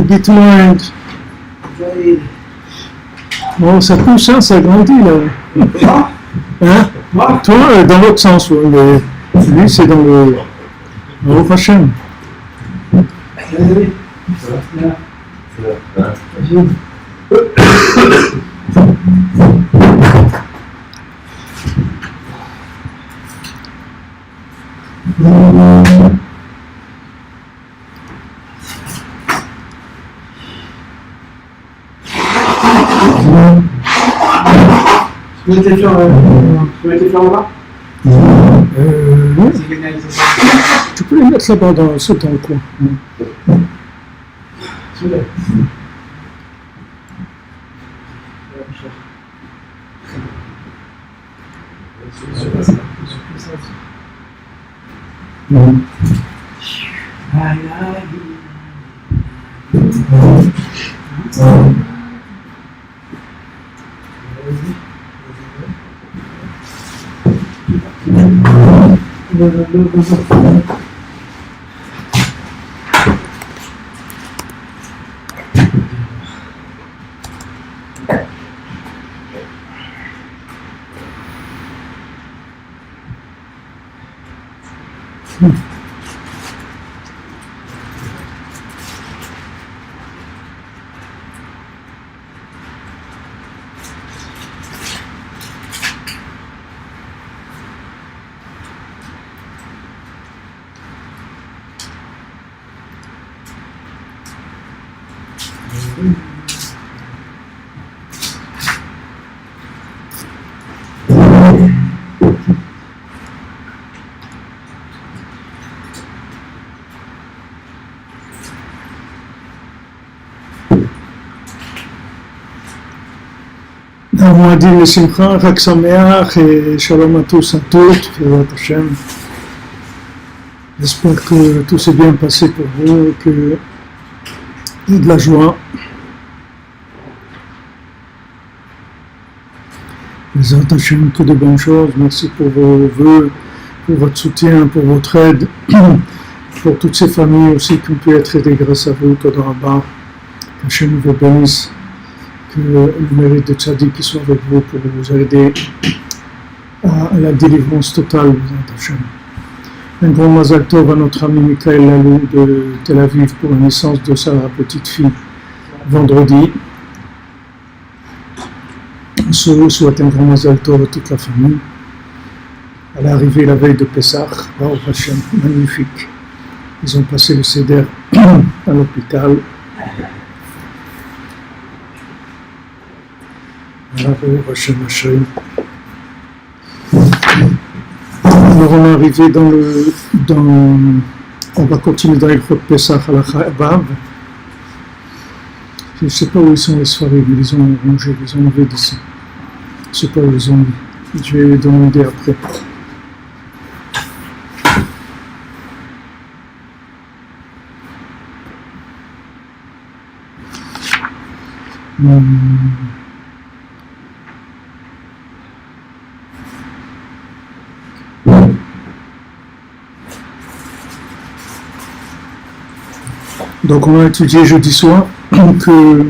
Bitmind. Bon, ça pousse, hein, ça grandit là. Hein? Toi, dans l'autre sens, ouais, mais lui, c'est dans le prochain. Tu peux les faire là? Oui. Tu peux les mettre là-bas dans le coin. Moadim Simcha, Chag Sameach et Shalom à tous, à toutes, Firat Hashem. J'espère que tout s'est bien passé pour vous, que il y a de la joie. Firat Hashem, que de bonnes choses. Merci pour vos vœux, pour votre soutien, pour votre aide, pour toutes ces familles aussi qui ont pu être aidées grâce à vous. Toda Rabba, Hashem vous bénisse. Que le mérite de Tzadik qui soit avec vous pour vous aider à la délivrance totale. Un grand Mazal Tov à notre ami Michael Lalou de Tel Aviv pour la naissance de sa petite fille vendredi. On se souhaite un grand Mazal Tov à toute la famille. Elle est arrivée la veille de Pessah, Baruch Hashem, magnifique. Ils ont passé le Seder à l'hôpital. Alors on est arrivé on va continuer dans le Pessah à la Chabav. Je ne sais pas où ils sont les soirées, mais ils ont rangé, ils ont enlevé d'ici. Je ne sais pas où ils ont mis. Je vais demander après. Donc on a étudié jeudi soir que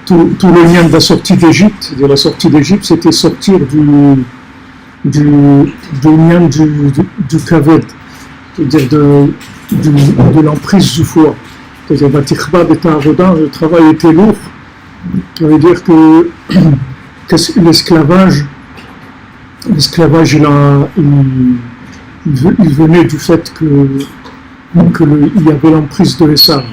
tout le lien de la sortie d'Égypte, c'était sortir du lien du kaved, c'est-à-dire de l'emprise du foie. C'est-à-dire le travail était lourd. Ça veut dire que l'esclavage il venait du fait il y avait l'emprise de Esav.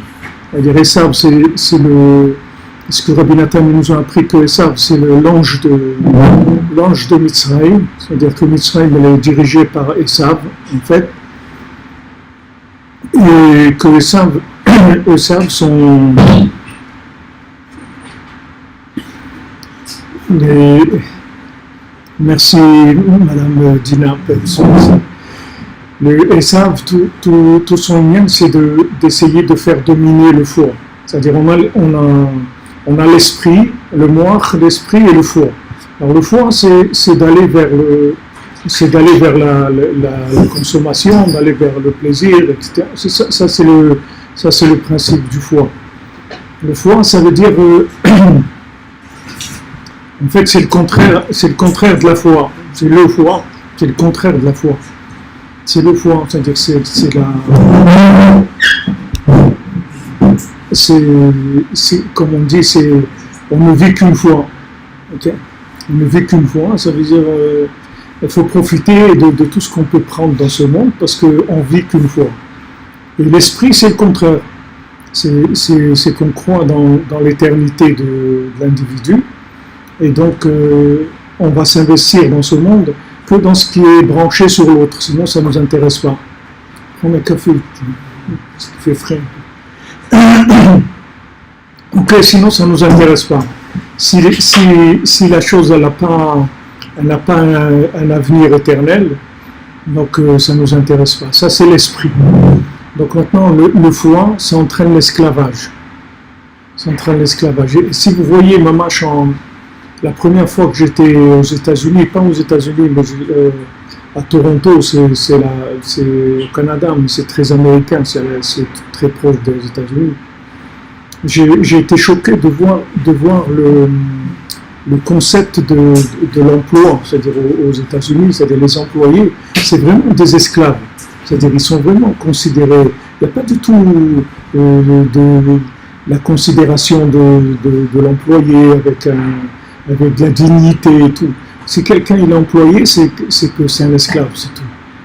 C'est-à-dire Esav, c'est ce que Rabbi Nathan nous a appris que Esav, c'est l'ange de Mitzrayim. C'est-à-dire que Mitzrayim elle est dirigée par Esav, en fait. Et que Esav sont merci Madame Dina le Esav, tout son lien, c'est d'essayer de faire dominer le foie. C'est-à-dire on a l'esprit, le moach, l'esprit et le foie. Alors le foie, c'est d'aller vers c'est d'aller vers la consommation, d'aller vers le plaisir, etc. Ça, c'est le principe du foie. Le foie, ça veut dire, en fait, c'est le contraire de la foi. C'est le foie, c'est le contraire de la foi. C'est le foie, c'est-à-dire comme on dit, on ne vit qu'une fois. Okay? On ne vit qu'une fois, ça veut dire il faut profiter de tout ce qu'on peut prendre dans ce monde parce qu'on vit qu'une fois. Et l'esprit, c'est le contraire. C'est qu'on croit dans l'éternité de l'individu. Et donc, on va s'investir dans ce monde que dans ce qui est branché sur l'autre. Sinon, ça ne nous intéresse pas. Prends un café, ce qui fait frais. Ok, sinon, ça ne nous intéresse pas. Si la chose n'a pas un avenir éternel, donc ça ne nous intéresse pas. Ça, c'est l'esprit. Donc maintenant, le foie, ça entraîne l'esclavage. Ça entraîne l'esclavage. Et si vous voyez Mamash, la première fois que j'étais aux États-Unis, pas aux États-Unis, mais à Toronto, c'est au Canada, mais c'est très américain, c'est très proche des États-Unis. J'ai été choqué de voir le concept de l'emploi, c'est-à-dire aux États-Unis, c'est-à-dire les employés, c'est vraiment des esclaves. C'est-à-dire ils sont vraiment considérés. Il n'y a pas du tout la considération de l'employé avec de la dignité et tout. Si quelqu'un est employé, c'est que c'est un esclave, c'est tout.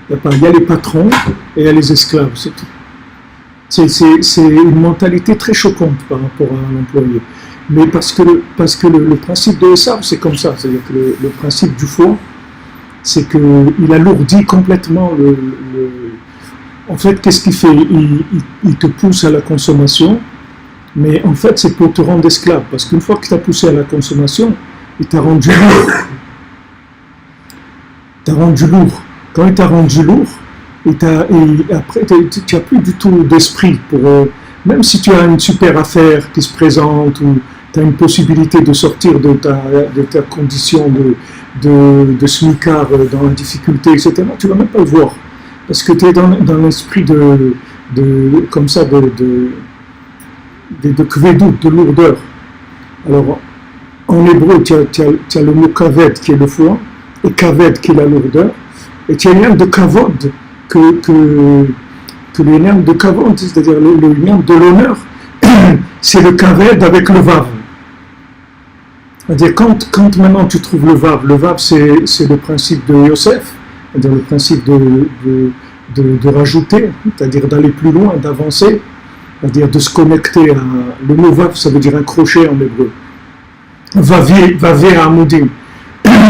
Il y a les patrons et il y a les esclaves, c'est tout. C'est une mentalité très choquante par rapport à l'employé. Mais parce que le principe de Esav, c'est comme ça. C'est-à-dire que le principe du foie, c'est qu'il alourdit complètement En fait, qu'est-ce qu'il fait? Il te pousse à la consommation, mais en fait, c'est pour te rendre esclave. Parce qu'une fois qu'il t'a poussé à la consommation, il t'a rendu lourd. Quand il t'a rendu lourd, et après, tu n'as plus du tout d'esprit pour... même si tu as une super affaire qui se présente, ou tu as une possibilité de sortir de ta condition de smicard dans la difficulté, etc., tu ne vas même pas le voir. Parce que tu es dans l'esprit comme ça, de kvedut, de lourdeur. Alors, en hébreu, tu as le mot kaved qui est le foie, et kaved qui est la lourdeur, et tu as un lien de kavod, que le lien de kavod, c'est-à-dire le lien de l'honneur, c'est le kaved avec le vav. C'est-à-dire, quand maintenant tu trouves le vav c'est le principe de Yosef, c'est-à-dire le principe de rajouter, c'est-à-dire d'aller plus loin, d'avancer, c'est-à-dire de se connecter à... Le mot vav, ça veut dire un crochet en hébreu. Vavé à Amudim,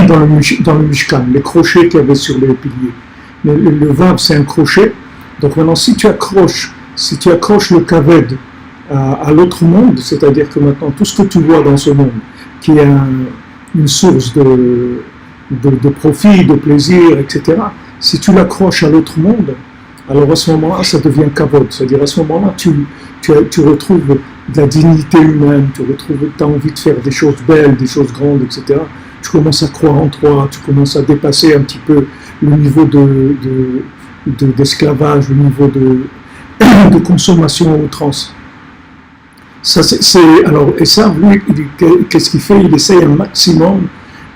dans le Mishkan, les crochets qu'il y avait sur les piliers. Mais le vav, c'est un crochet. Donc maintenant, si tu accroches le kaved à l'autre monde, c'est-à-dire que maintenant, tout ce que tu vois dans ce monde, qui est une source de profit, de plaisir, etc., si tu l'accroches à l'autre monde, alors à ce moment-là, ça devient kavod. C'est-à-dire à ce moment-là, tu retrouves de la dignité humaine, tu as envie de faire des choses belles, des choses grandes, etc. Tu commences à croire en toi, tu commences à dépasser un petit peu le niveau d'esclavage, le niveau de consommation à outrance. Alors, et ça, lui, qu'est-ce qu'il fait? Il essaye un maximum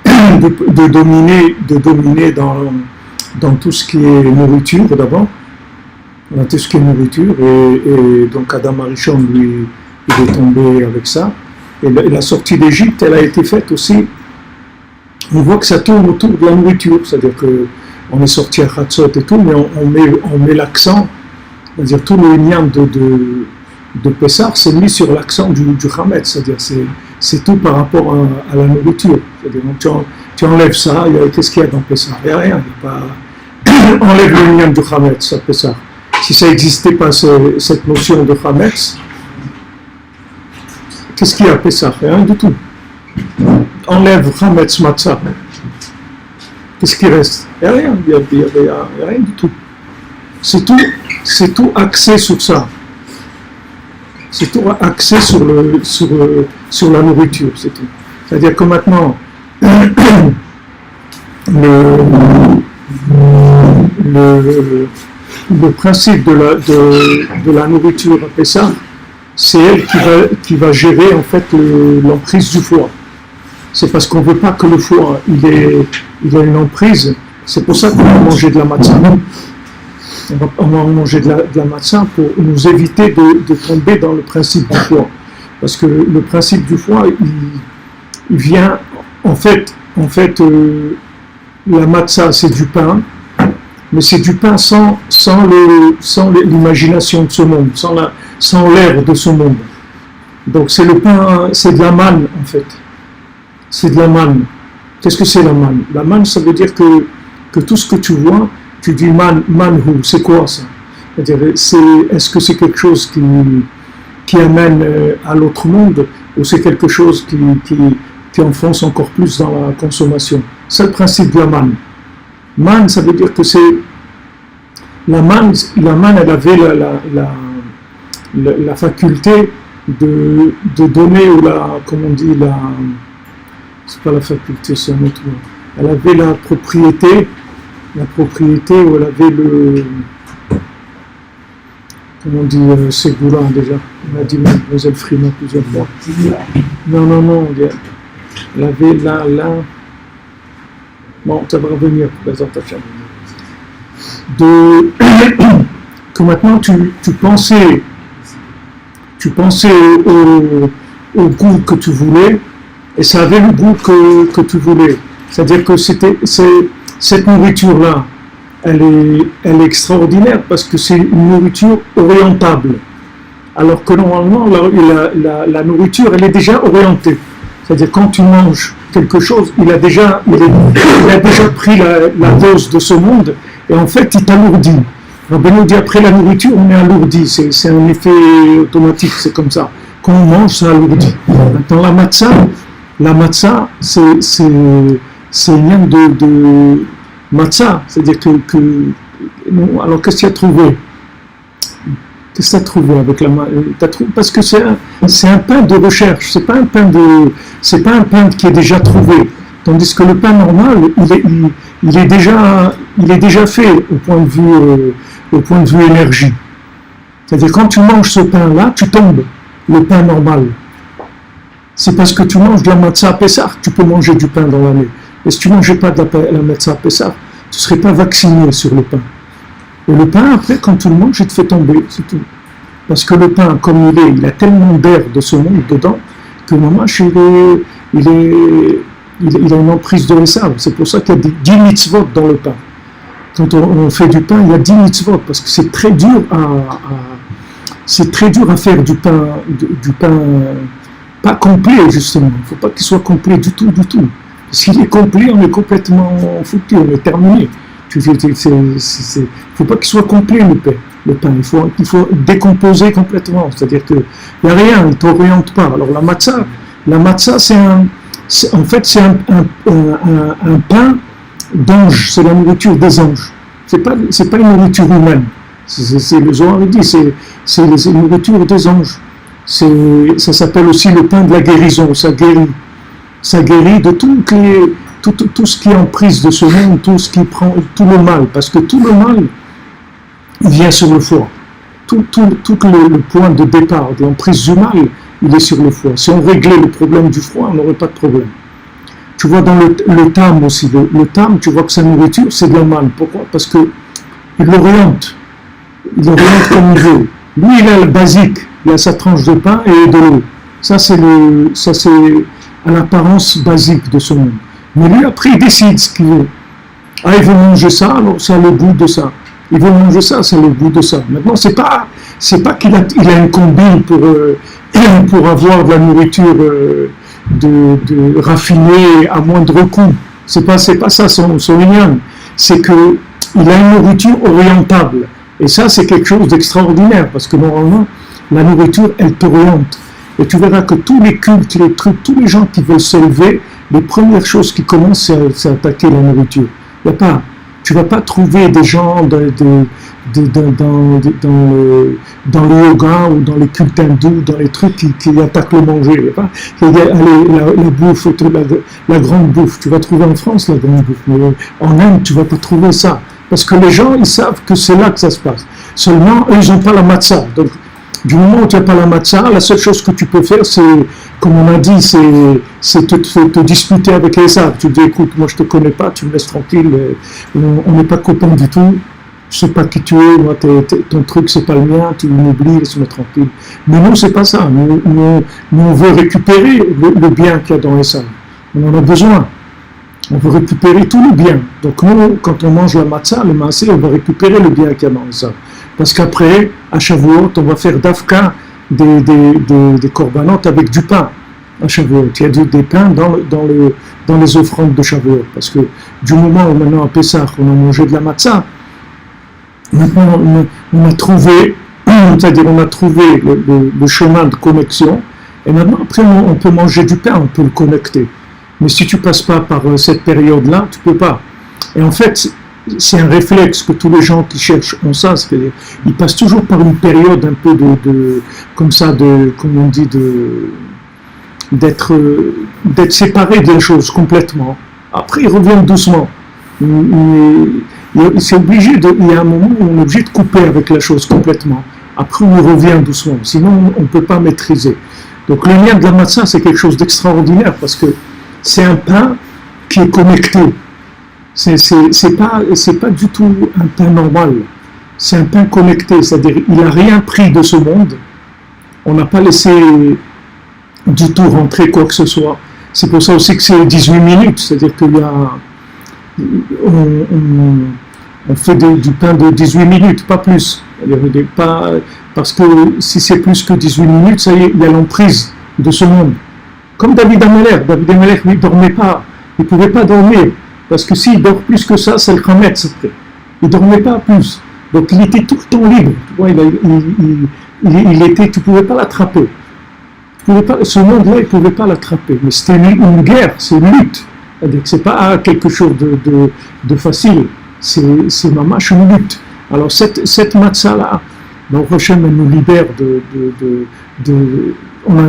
de dominer dans tout ce qui est nourriture d'abord, dans tout ce qui est nourriture, et donc Adam Arishon, lui, il est tombé avec ça. Et la sortie d'Égypte, elle a été faite aussi. On voit que ça tourne autour de la nourriture, c'est-à-dire qu'on est sorti à Hatzot et tout, mais on met l'accent, c'est-à-dire tout le lien de Pessah, c'est mis sur l'accent du Hametz, c'est-à-dire c'est tout par rapport à la nourriture. C'est-à-dire tu enlèves ça, qu'est-ce qu'il y a dans Pessah? Il n'y a rien, enlève le lien du Hametz à Pessah. Si ça n'existait pas cette notion de Hametz, qu'est-ce qu'il y a à Pessah? Rien du tout. Enlève Hametz Matzah. Qu'est-ce qui reste? Il n'y a rien, il n'y a rien du tout. C'est tout axé sur ça. C'est tout axé sur la nourriture, c'est tout. C'est-à-dire que maintenant, le principe de la nourriture à Pessah, c'est elle qui va gérer en fait l'emprise du foie. C'est parce qu'on ne veut pas que le foie il ait une emprise. C'est pour ça qu'on va manger de la matzah. On va manger de la matzah pour nous éviter de tomber dans le principe du foie. Parce que le principe du foie, il vient, en fait la matzah, c'est du pain, mais c'est du pain sans l'imagination de ce monde, sans l'air de ce monde. Donc c'est le pain, c'est de la manne, en fait. C'est de la manne. Qu'est-ce que c'est la manne? La manne, ça veut dire que tout ce que tu vois, tu dis manhu, c'est quoi ça? C'est-à-dire, est-ce que c'est quelque chose qui amène à l'autre monde, ou c'est quelque chose qui enfonce encore plus dans la consommation? C'est le principe de la manne. Manne, ça veut dire que c'est la manne, elle avait la faculté de donner, ou comment on dit, c'est pas la faculté, c'est un autre mot. Elle avait la propriété où elle avait comment on dit, Ségoula déjà. On a dit Mademoiselle Frima plusieurs fois. Non, elle avait là. Bon, ça va revenir, présentation. Que maintenant tu pensais au goût que tu voulais, et ça avait le goût que tu voulais. C'est-à-dire que cette nourriture-là, elle est extraordinaire parce que c'est une nourriture orientable. Alors que normalement, la nourriture, elle est déjà orientée. C'est-à-dire quand tu manges quelque chose, il a déjà pris la dose de ce monde, et en fait, il t'alourdit. Rabbi nous dit, après la nourriture, on est alourdi. C'est un effet automatique, c'est comme ça. Quand on mange, ça alourdit. Maintenant, la matzah, c'est rien de matzah. C'est-à-dire que alors, qu'est-ce que tu as trouvé? Qu'est-ce que tu as trouvé avec la matzah? Parce que c'est un pain de recherche. C'est pas un pain qui est déjà trouvé. Tandis que le pain normal, il est déjà fait au point de vue énergie. C'est-à-dire quand tu manges ce pain-là, tu tombes, le pain normal. C'est parce que tu manges de la matzah à Pessah, tu peux manger du pain dans l'année. Et si tu ne mangeais pas de la matzah à Pessah, tu ne serais pas vacciné sur le pain. Et le pain, après, quand tu le manges, il te fait tomber, c'est tout. Parce que le pain, comme il a tellement d'air de ce monde dedans, que maman, il a une emprise de l'essave. C'est pour ça qu'il y a 10 mitzvot dans le pain. Quand on fait du pain, il y a 10 mitzvot, parce que c'est très dur à faire du pain pas complet, justement. Il ne faut pas qu'il soit complet du tout. S'il est complet, on est complètement foutu, on est terminé. Il ne faut pas qu'il soit complet, le pain. Il faut décomposer complètement. C'est-à-dire qu'il n'y a rien, il ne t'oriente pas. Alors la matzah, c'est un pain d'ange, c'est la nourriture des anges. C'est pas une nourriture humaine. Le Zohar dit, c'est la nourriture des anges. Ça s'appelle aussi le pain de la guérison. Ça guérit de tout ce qui est en prise de ce monde, tout ce qui prend tout le mal, parce que tout le mal vient sur le foie. Tout le point de départ de l'emprise du mal, il est sur le foie. Si on réglait le problème du foie, on n'aurait pas de problème. Tu vois dans le tam aussi, le tam, tu vois que sa nourriture, c'est de la manne. Pourquoi? Parce qu'il l'oriente. Il l'oriente comme il veut. Lui, il a le basique, il a sa tranche de pain et de l'eau. Ça, c'est à l'apparence basique de ce monde. Mais lui, après, il décide ce qu'il veut. Ah, il veut manger ça, alors ça a le goût de ça. Il veut manger ça, ça a le goût de ça. Maintenant, c'est pas qu'il a une combine pour avoir de la nourriture de raffinée à moindre coût. C'est pas ça son lien. C'est qu'il a une nourriture orientable. Et ça, c'est quelque chose d'extraordinaire, parce que normalement, la nourriture, elle t'oriente. Et tu verras que tous les cultes, les trucs, tous les gens qui veulent s'élever, les premières choses qui commencent, c'est attaquer la nourriture. Il tu vas pas trouver des gens dans le yoga ou dans les cultes hindous, dans les trucs qui attaquent le manger. La bouffe, la grande bouffe, tu vas trouver en France la grande bouffe, mais en Inde, tu vas pas trouver ça. Parce que les gens, ils savent que c'est là que ça se passe. Seulement, eux, ils n'ont pas la matzah. Donc, du moment où tu n'as pas la matzah, la seule chose que tu peux faire, c'est, comme on a dit, c'est te disputer avec les sables. Tu dis, écoute, moi je te connais pas, tu me laisses tranquille, on n'est pas copains du tout, je sais pas qui tu es, moi ton truc c'est pas le mien, tu m'oublies, laisse-moi tranquille. Mais nous, c'est pas ça. Nous, on veut récupérer le bien qu'il y a dans les sables. On en a besoin. On veut récupérer tout le bien. Donc nous, quand on mange la matzah, le maasé, on va récupérer le bien qu'il y a dans les sables. Parce qu'après, à Shavuot, on va faire d'Afka des corbanotes avec du pain. À Shavuot, il y a des pains dans les offrandes de Shavuot. Parce que du moment où maintenant à Pessah, on a mangé de la matzah, maintenant on a trouvé, c'est-à-dire on a trouvé le chemin de connexion. Et maintenant, après, on peut manger du pain, on peut le connecter. Mais si tu ne passes pas par cette période-là, tu ne peux pas. Et en fait, c'est un réflexe que tous les gens qui cherchent ont ça, c'est-à-dire ils passent toujours par une période un peu comme ça, comme on dit, d'être séparés des choses complètement. Après, ils reviennent doucement. C'est obligé il y a un moment où on est obligé de couper avec la chose complètement. Après, on revient doucement. Sinon, on ne peut pas maîtriser. Donc, le lien de la matzah, c'est quelque chose d'extraordinaire parce que c'est un pain qui est connecté. C'est pas du tout un pain normal. C'est un pain connecté, c'est-à-dire il n'a rien pris de ce monde. On n'a pas laissé du tout rentrer quoi que ce soit. C'est pour ça aussi que c'est 18 minutes, c'est-à-dire qu'il y a on fait du pain de 18 minutes, pas plus. Parce que si c'est plus que 18 minutes, ça y est, il y a l'emprise de ce monde. Comme David Ameler. David Ameler, lui, ne dormait pas. Il ne pouvait pas dormir. Parce que s'il dort plus que ça, c'est le Khametz. Il ne dormait pas plus. Donc il était tout le temps libre. Tu vois, tu ne pouvais pas l'attraper. Ce monde-là, il ne pouvait pas l'attraper. Mais c'était une guerre, c'est une lutte. C'est-à-dire que ce n'est pas quelque chose de facile. C'est mamash une lutte. Alors cette matzah-là, dans Hachem, elle nous libère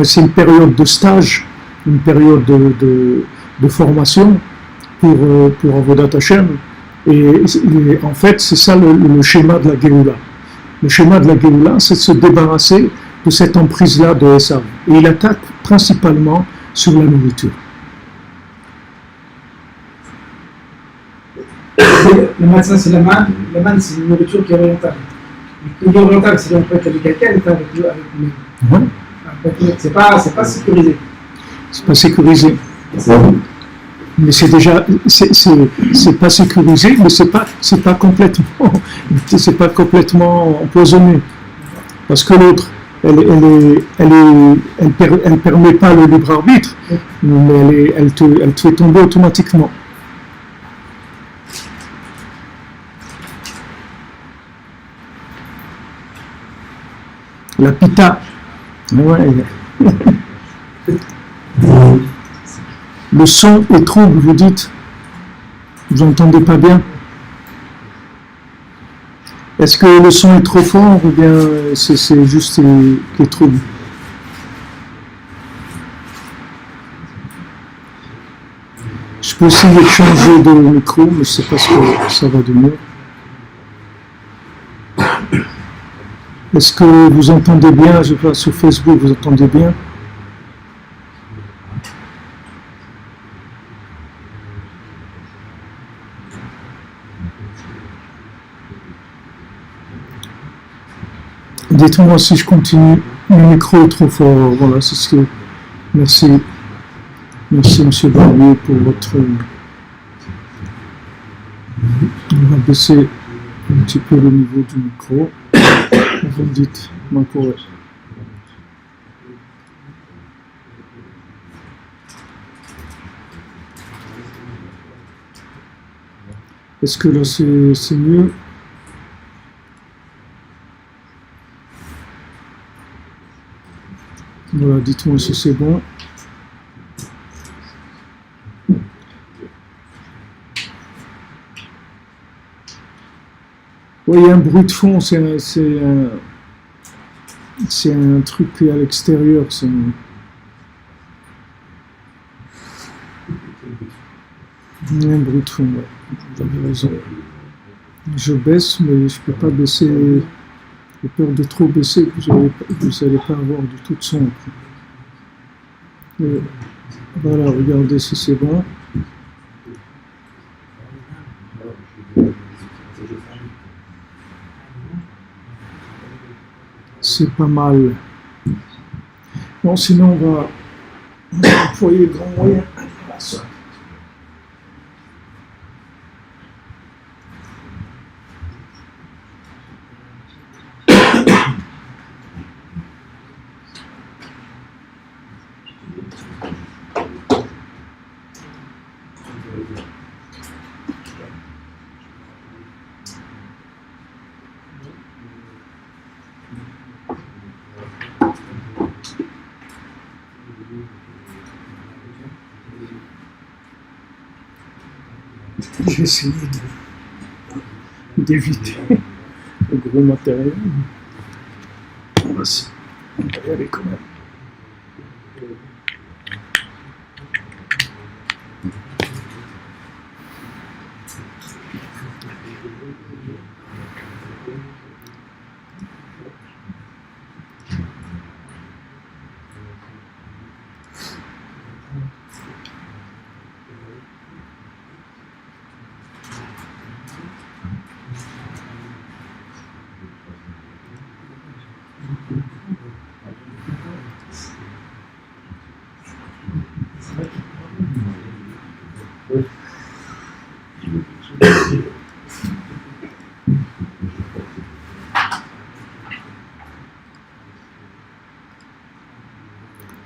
c'est une période de stage, une période de formation pour Avodat Hashem. Et en fait, c'est ça le schéma de la Géoula. Le schéma de la Géoula, c'est de se débarrasser de cette emprise-là de Esav. Et il attaque principalement sur la nourriture. Le matzah, c'est la manne. La manne, c'est une nourriture qui est orientale. Qui est orientale, c'est-à-dire qu'on peut être avec quelqu'un et avec nous-mêmes. C'est pas sécurisé. C'est pas sécurisé. Mais c'est déjà, c'est pas sécurisé, mais c'est pas complètement empoisonné. Parce que l'autre, elle permet pas le libre arbitre, mais elle te fait tomber automatiquement. La pita. Ouais. Le son est trouble, vous dites. Vous n'entendez pas bien. Est-ce que le son est trop fort ou bien c'est juste qu'il est trouble? Je peux essayer de changer de micro, mais je ne sais pas si ça va de mieux. Est-ce que vous entendez bien? Je vois sur Facebook, vous entendez bien? Dites-moi si je continue. Le micro est trop fort. Voilà, c'est ce que. Merci. Merci, M. Barbier, pour votre. On va baisser un petit peu le niveau du micro. Vous me dites, Marco. Est-ce que là c'est mieux? Voilà, dites-moi si c'est bon. Oui, il y a un bruit de fond, c'est un truc qui est à l'extérieur. Il y a un bruit de fond, ouais. Vous avez raison. Je baisse, mais je ne peux pas baisser. J'ai peur de trop baisser, que vous n'allez pas avoir du tout de son. Et voilà, regardez si c'est bon. C'est pas mal. Bon, sinon on va employer les grands moyens. J'ai essayé d'éviter le gros matériel. On va y aller quand même.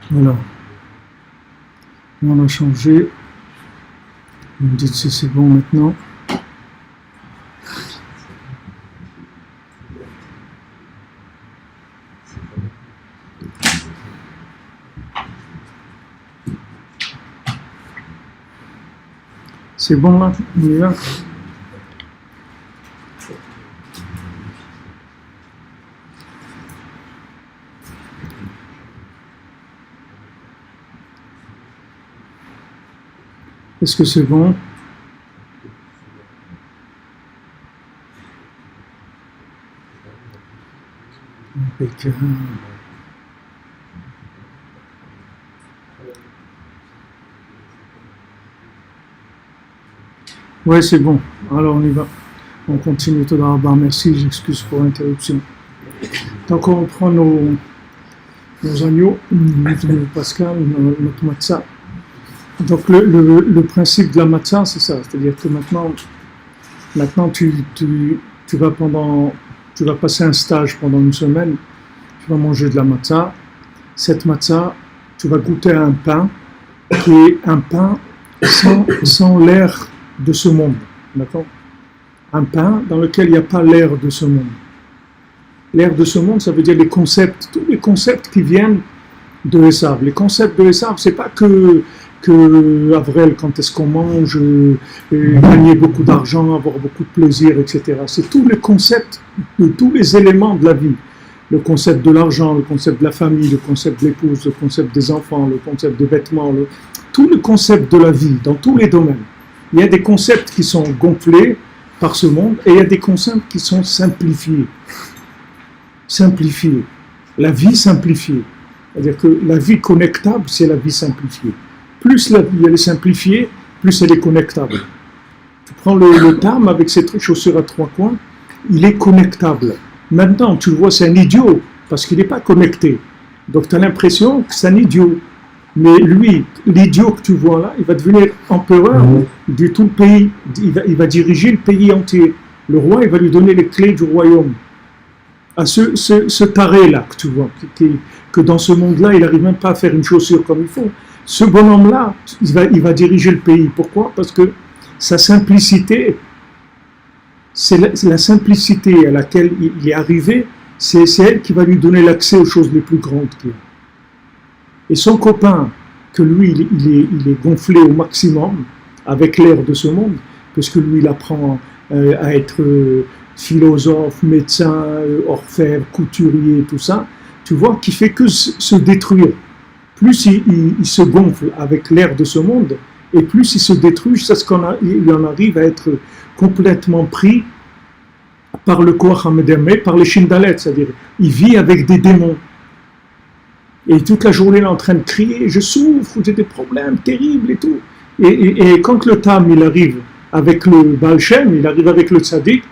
Voilà. On a changé. Vous me dites si c'est bon maintenant. C'est bon là, on y va. Est-ce que c'est bon? Impeccable. Ouais, c'est bon. Alors on y va. On continue tout d'abord. Merci, j'excuse pour l'interruption. Donc on prend nos agneaux, Pascal, notre matzah. Donc le principe de la matzah, c'est ça. C'est-à-dire que maintenant tu vas passer un stage pendant une semaine. Tu vas manger de la matzah. Cette matzah, tu vas goûter à un pain qui est un pain sans l'air de ce monde, d'accord? Un pain dans lequel il n'y a pas l'air de ce monde. L'air de ce monde, ça veut dire les concepts, tous les concepts qui viennent de Esav. Les concepts de Esav, c'est pas que Avril, quand est-ce qu'on mange, gagner beaucoup d'argent, avoir beaucoup de plaisir, etc. C'est tous les concepts de tous les éléments de la vie. Le concept de l'argent, le concept de la famille, le concept de l'épouse, le concept des enfants, le concept des vêtements, tout le concept de la vie, dans tous les domaines. Il y a des concepts qui sont gonflés par ce monde et il y a des concepts qui sont simplifiés. Simplifiés. La vie simplifiée. C'est-à-dire que la vie connectable, c'est la vie simplifiée. Plus la vie elle est simplifiée, plus elle est connectable. Tu prends le tam avec ses chaussures à 3 coins, il est connectable. Maintenant, tu le vois, c'est un idiot, parce qu'il n'est pas connecté. Donc tu as l'impression que c'est un idiot. Mais lui, l'idiot que tu vois là, il va devenir empereur de tout le pays. Il va diriger le pays entier. Le roi, il va lui donner les clés du royaume. À ce taré-là que tu vois, que dans ce monde-là, il n'arrive même pas à faire une chaussure comme il faut. Ce bonhomme-là, il va diriger le pays. Pourquoi? Parce que sa simplicité, c'est la simplicité à laquelle il est arrivé, c'est elle qui va lui donner l'accès aux choses les plus grandes qu'il y a. Et son copain, que lui, il est gonflé au maximum avec l'air de ce monde, parce que lui, il apprend à être philosophe, médecin, orfèvre, couturier, tout ça, tu vois, qui fait que se détruire. Plus il se gonfle avec l'air de ce monde, et plus il se détruit, jusqu'à ce qu'il en arrive à être complètement pris par le Koach HaMedameh, par les Shindalet, c'est-à-dire il vit avec des démons. Et toute la journée il est en train de crier, je souffre, j'ai des problèmes terribles et tout. Et quand le Tam il arrive avec le Baal Shem, il arrive avec le Tzaddik,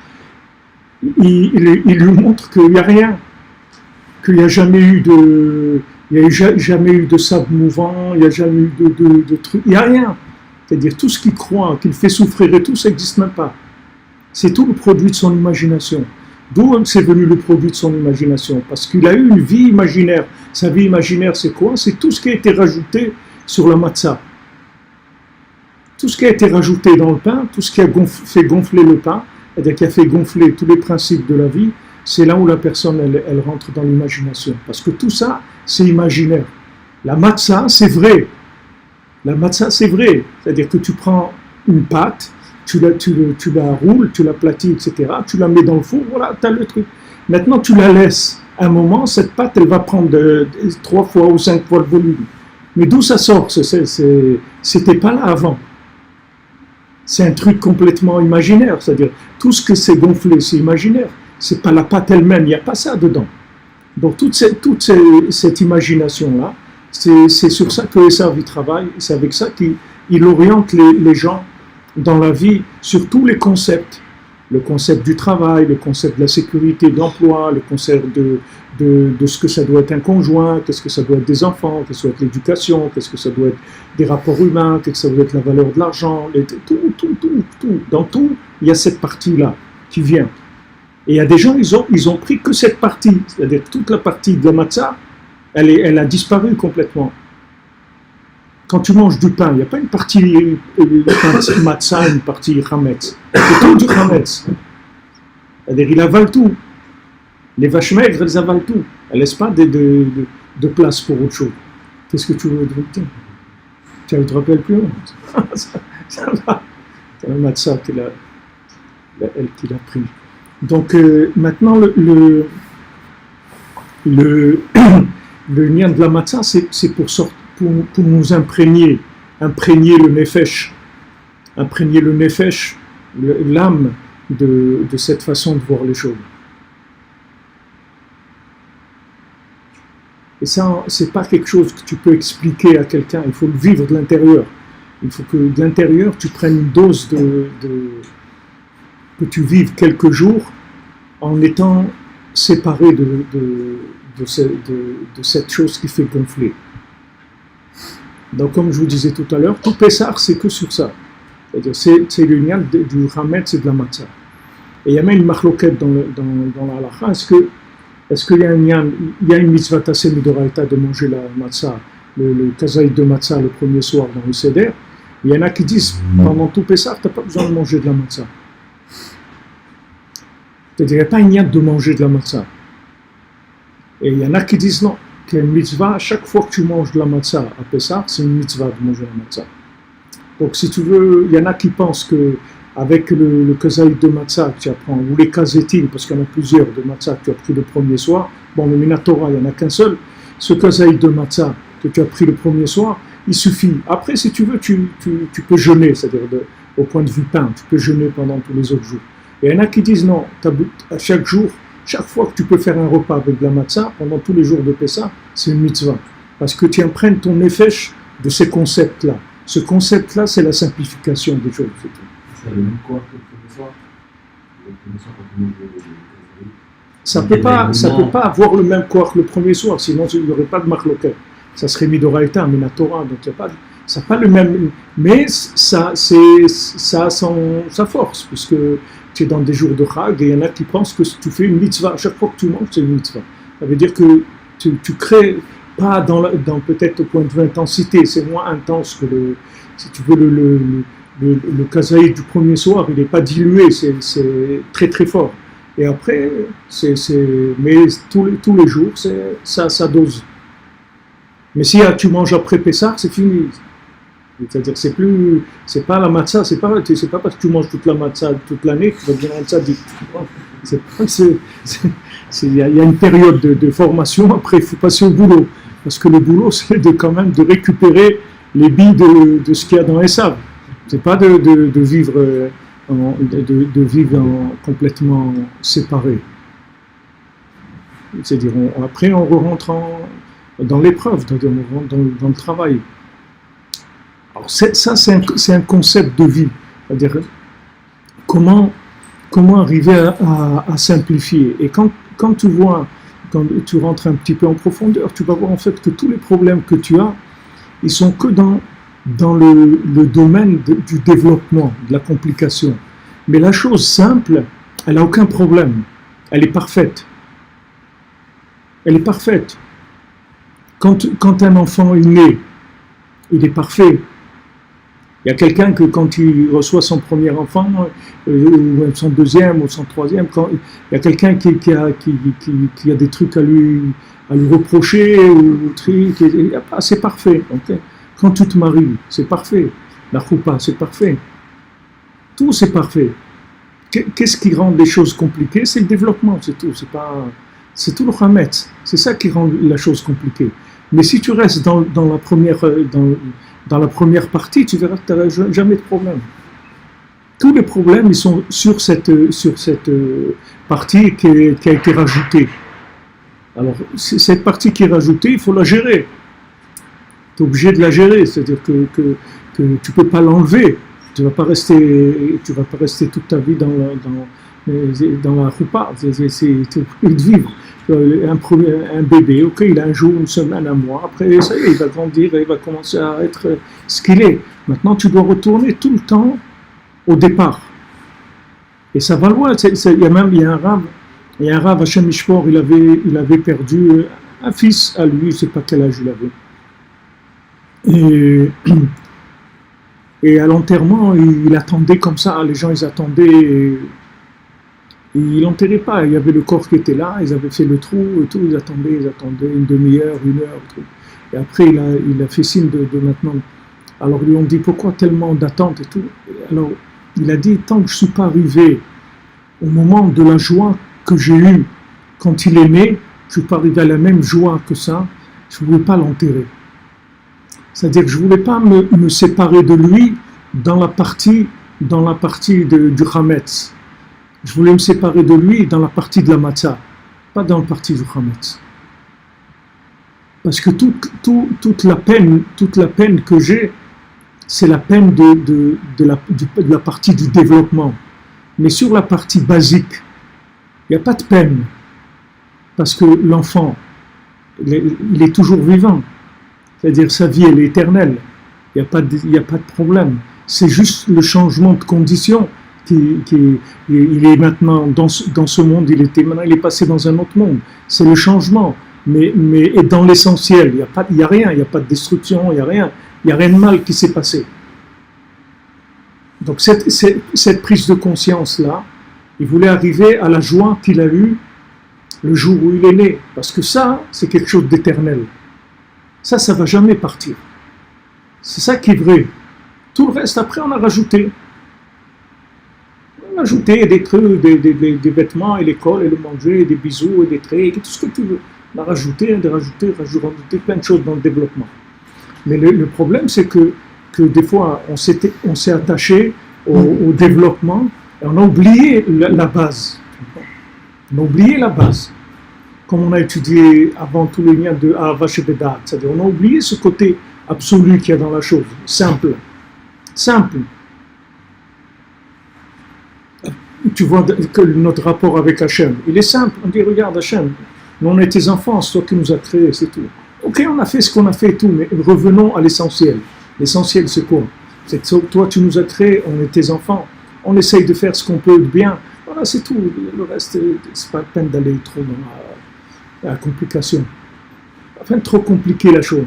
il lui montre qu'il n'y a rien, qu'il n'y a jamais eu de sable mouvant, il n'y a jamais eu de trucs, il n'y a rien. C'est-à-dire tout ce qu'il croit, qu'il fait souffrir et tout, ça n'existe même pas. C'est tout le produit de son imagination. D'où c'est venu le produit de son imagination? Parce qu'il a eu une vie imaginaire. Sa vie imaginaire, c'est quoi? C'est tout ce qui a été rajouté sur la matzah. Tout ce qui a été rajouté dans le pain, tout ce qui a fait gonfler le pain, c'est-à-dire qui a fait gonfler tous les principes de la vie, c'est là où la personne, elle rentre dans l'imagination. Parce que tout ça, c'est imaginaire. La matzah, c'est vrai. La matzah, c'est vrai. C'est-à-dire que tu prends une pâte, tu la roules, tu l'aplatis, etc. Tu la mets dans le four, voilà, tu as le truc. Maintenant, tu la laisses. À un moment, cette pâte, elle va prendre 3 fois ou 5 fois le volume. Mais d'où ça sort? C'était pas là avant. C'est un truc complètement imaginaire. C'est-à-dire, tout ce que c'est gonflé, c'est imaginaire. C'est pas la pâte elle-même, il n'y a pas ça dedans. Donc, toute cette imagination-là, c'est sur ça que Esav travaille. C'est avec ça qu'il oriente les gens dans la vie sur tous les concepts. Le concept du travail, le concept de la sécurité de l'emploi, le concept de ce que ça doit être un conjoint, qu'est-ce que ça doit être des enfants, qu'est-ce que ça doit être l'éducation, qu'est-ce que ça doit être des rapports humains, qu'est-ce que ça doit être la valeur de l'argent, tout. Dans tout, il y a cette partie-là qui vient. Et il y a des gens, ils ont pris que cette partie, c'est-à-dire toute la partie de la matzah, elle a disparu complètement. Quand tu manges du pain, il n'y a pas une partie matzah, une partie chametz. C'est tout du chametz. C'est-à-dire, il avale tout. Les vaches maigres, elles avalent tout. Elles ne laissent pas de place pour autre chose. Qu'est-ce que tu veux dire? Tu ne te rappelles plus? Ça va. C'est un matzah qu'il a pris. Donc, maintenant, le lien de la matzah, c'est pour nous imprégner le nefesh, l'âme de cette façon de voir les choses. Et ça, c'est pas quelque chose que tu peux expliquer à quelqu'un, il faut le vivre de l'intérieur. Il faut que de l'intérieur, tu prennes une dose que tu vives quelques jours en étant séparé de cette chose qui fait gonfler. Donc, comme je vous disais tout à l'heure, tout Pessah, c'est que sur ça. C'est le lien du Hametz et de la Matzah. Et il y a même une marloquette dans la halakha. Est-ce qu'il y a une mitzvah tassé midoraita de manger la Matzah, le kazaït de Matzah le premier soir dans le Seder? Il y en a qui disent, pendant tout Pessah, tu n'as pas besoin de manger de la Matzah. C'est-à-dire, il n'y a pas une niade de manger de la matzah. Et il y en a qui disent non, qu'il y a une mitzvah, à chaque fois que tu manges de la matzah à Pessah, c'est une mitzvah de manger la matzah. Donc si tu veux, il y en a qui pensent qu'avec le kazaït de matzah que tu apprends, ou les kazetines, parce qu'il y en a plusieurs de matzah que tu as pris le premier soir, bon, le Minatora, il n'y en a qu'un seul, ce kazaït de matzah que tu as pris le premier soir, il suffit. Après, si tu veux, tu peux jeûner, c'est-à-dire au point de vue pain, tu peux jeûner pendant tous les autres jours. Et il y en a qui disent non, à chaque jour, chaque fois que tu peux faire un repas avec de la matzah, pendant tous les jours de Pessah, c'est une mitzvah. Parce que tu imprègnes ton nefesh de ces concepts-là. Ce concept-là, c'est la simplification des choses. C'est tout. C'est le même corps que le premier soir. Le premier soir, quand on mange ça peut pas avoir le même corps que le premier soir, sinon il n'y aurait pas de marloquette. Ça serait midoraita, minatora, donc ça n'a pas le même. Mais ça a sa force, puisque tu es dans des jours de Chag, et il y en a qui pensent que tu fais une mitzvah. À chaque fois que tu manges, c'est une mitzvah. Ça veut dire que tu crées, pas dans peut-être au point de vue intensité, c'est moins intense que si tu veux, le kazaï du premier soir, il n'est pas dilué, c'est très très fort. Et après, mais tous les jours, ça sa dose. Mais si tu manges après Pessah, c'est fini. C'est-à-dire, c'est pas la matzah, c'est pas parce que tu manges toute la matzah toute l'année que tu vas devenir un tzaddik. Il y a une période de formation, après il faut passer au boulot. Parce que le boulot, c'est quand même de récupérer les billes de ce qu'il y a dans les sables. C'est pas de vivre, complètement séparé. C'est-à-dire, après on rentre dans l'épreuve, on rentre dans le travail. Alors ça, c'est un concept de vie. C'est-à-dire, comment arriver à simplifier. Et quand tu vois, quand tu rentres un petit peu en profondeur, tu vas voir en fait que tous les problèmes que tu as, ils sont que dans le domaine du développement, de la complication. Mais la chose simple, elle n'a aucun problème. Elle est parfaite. Elle est parfaite. Quand un enfant est né, il est parfait. Il y a quelqu'un que quand il reçoit son premier enfant, ou son deuxième ou son troisième, il y a quelqu'un qui a des trucs à lui reprocher, ou c'est parfait. Okay? Quand tu te maries, c'est parfait. La choupa, c'est parfait. Tout, c'est parfait. Qu'est-ce qui rend les choses compliquées? C'est le développement, c'est tout. C'est tout le chametz. C'est ça qui rend la chose compliquée. Mais si tu restes dans la première partie, tu verras que tu n'auras jamais de problème. Tous les problèmes, ils sont sur cette partie qui a été rajoutée. Alors, cette partie qui est rajoutée, il faut la gérer. Tu es obligé de la gérer, c'est-à-dire que tu ne peux pas l'enlever. Tu ne vas pas rester toute ta vie dans la choupa. Tu es obligé de vivre. Un bébé, ok, il a un jour, une semaine, un mois, après ça y est, il va grandir et il va commencer à être ce qu'il est. Maintenant, tu dois retourner tout le temps au départ. Et ça va loin. Il y a un Rav, Hachem Mishpor, il avait perdu un fils à lui, je ne sais pas quel âge il avait. Et à l'enterrement, il attendait comme ça, les gens ils attendaient. Il n'enterrait pas, il y avait le corps qui était là, ils avaient fait le trou et tout, ils attendaient une demi-heure, une heure, tout. Et après il a fait signe de maintenant. Alors ils lui ont dit pourquoi tellement d'attente et tout. Alors il a dit tant que je ne suis pas arrivé au moment de la joie que j'ai eue quand il est né, je ne suis pas arrivé à la même joie que ça, je ne voulais pas l'enterrer. C'est-à-dire que je ne voulais pas me séparer de lui dans la partie du Hametz. Je voulais me séparer de lui dans la partie de la matzah, pas dans la partie du chametz. Parce que toute la peine que j'ai, c'est la peine de la partie du développement. Mais sur la partie basique, il n'y a pas de peine. Parce que l'enfant, il est toujours vivant. C'est-à-dire sa vie, elle est éternelle. Il n'y a pas de problème. C'est juste le changement de condition. Il est maintenant dans ce monde, maintenant il est passé dans un autre monde. C'est le changement, mais dans l'essentiel, il n'y a rien, il n'y a pas de destruction, il n'y a rien de mal qui s'est passé. Donc cette prise de conscience-là, il voulait arriver à la joie qu'il a eue le jour où il est né, parce que ça, c'est quelque chose d'éternel. Ça ne va jamais partir. C'est ça qui est vrai. Tout le reste, après, on a rajouté. Ajouter des trucs, des vêtements, et l'école, et le manger, et des bisous, et des traits, et tout ce que tu veux. On a rajouté plein de choses dans le développement. Mais le problème, c'est que des fois, on s'est attaché au développement, et on a oublié la base. On a oublié la base. Comme on a étudié avant tous les liens de Ahava Shebedat, c'est-à-dire on a oublié ce côté absolu qu'il y a dans la chose, simple. Tu vois que notre rapport avec Hachem, il est simple. On dit, regarde Hachem, nous on est tes enfants, c'est toi qui nous as créés, c'est tout. Ok, on a fait ce qu'on a fait et tout, mais revenons à l'essentiel. L'essentiel, c'est quoi? C'est que toi, tu nous as créés, on est tes enfants. On essaye de faire ce qu'on peut de bien. Voilà, c'est tout. Le reste, c'est pas la peine d'aller trop dans la complication. Afin de trop compliquer la chose.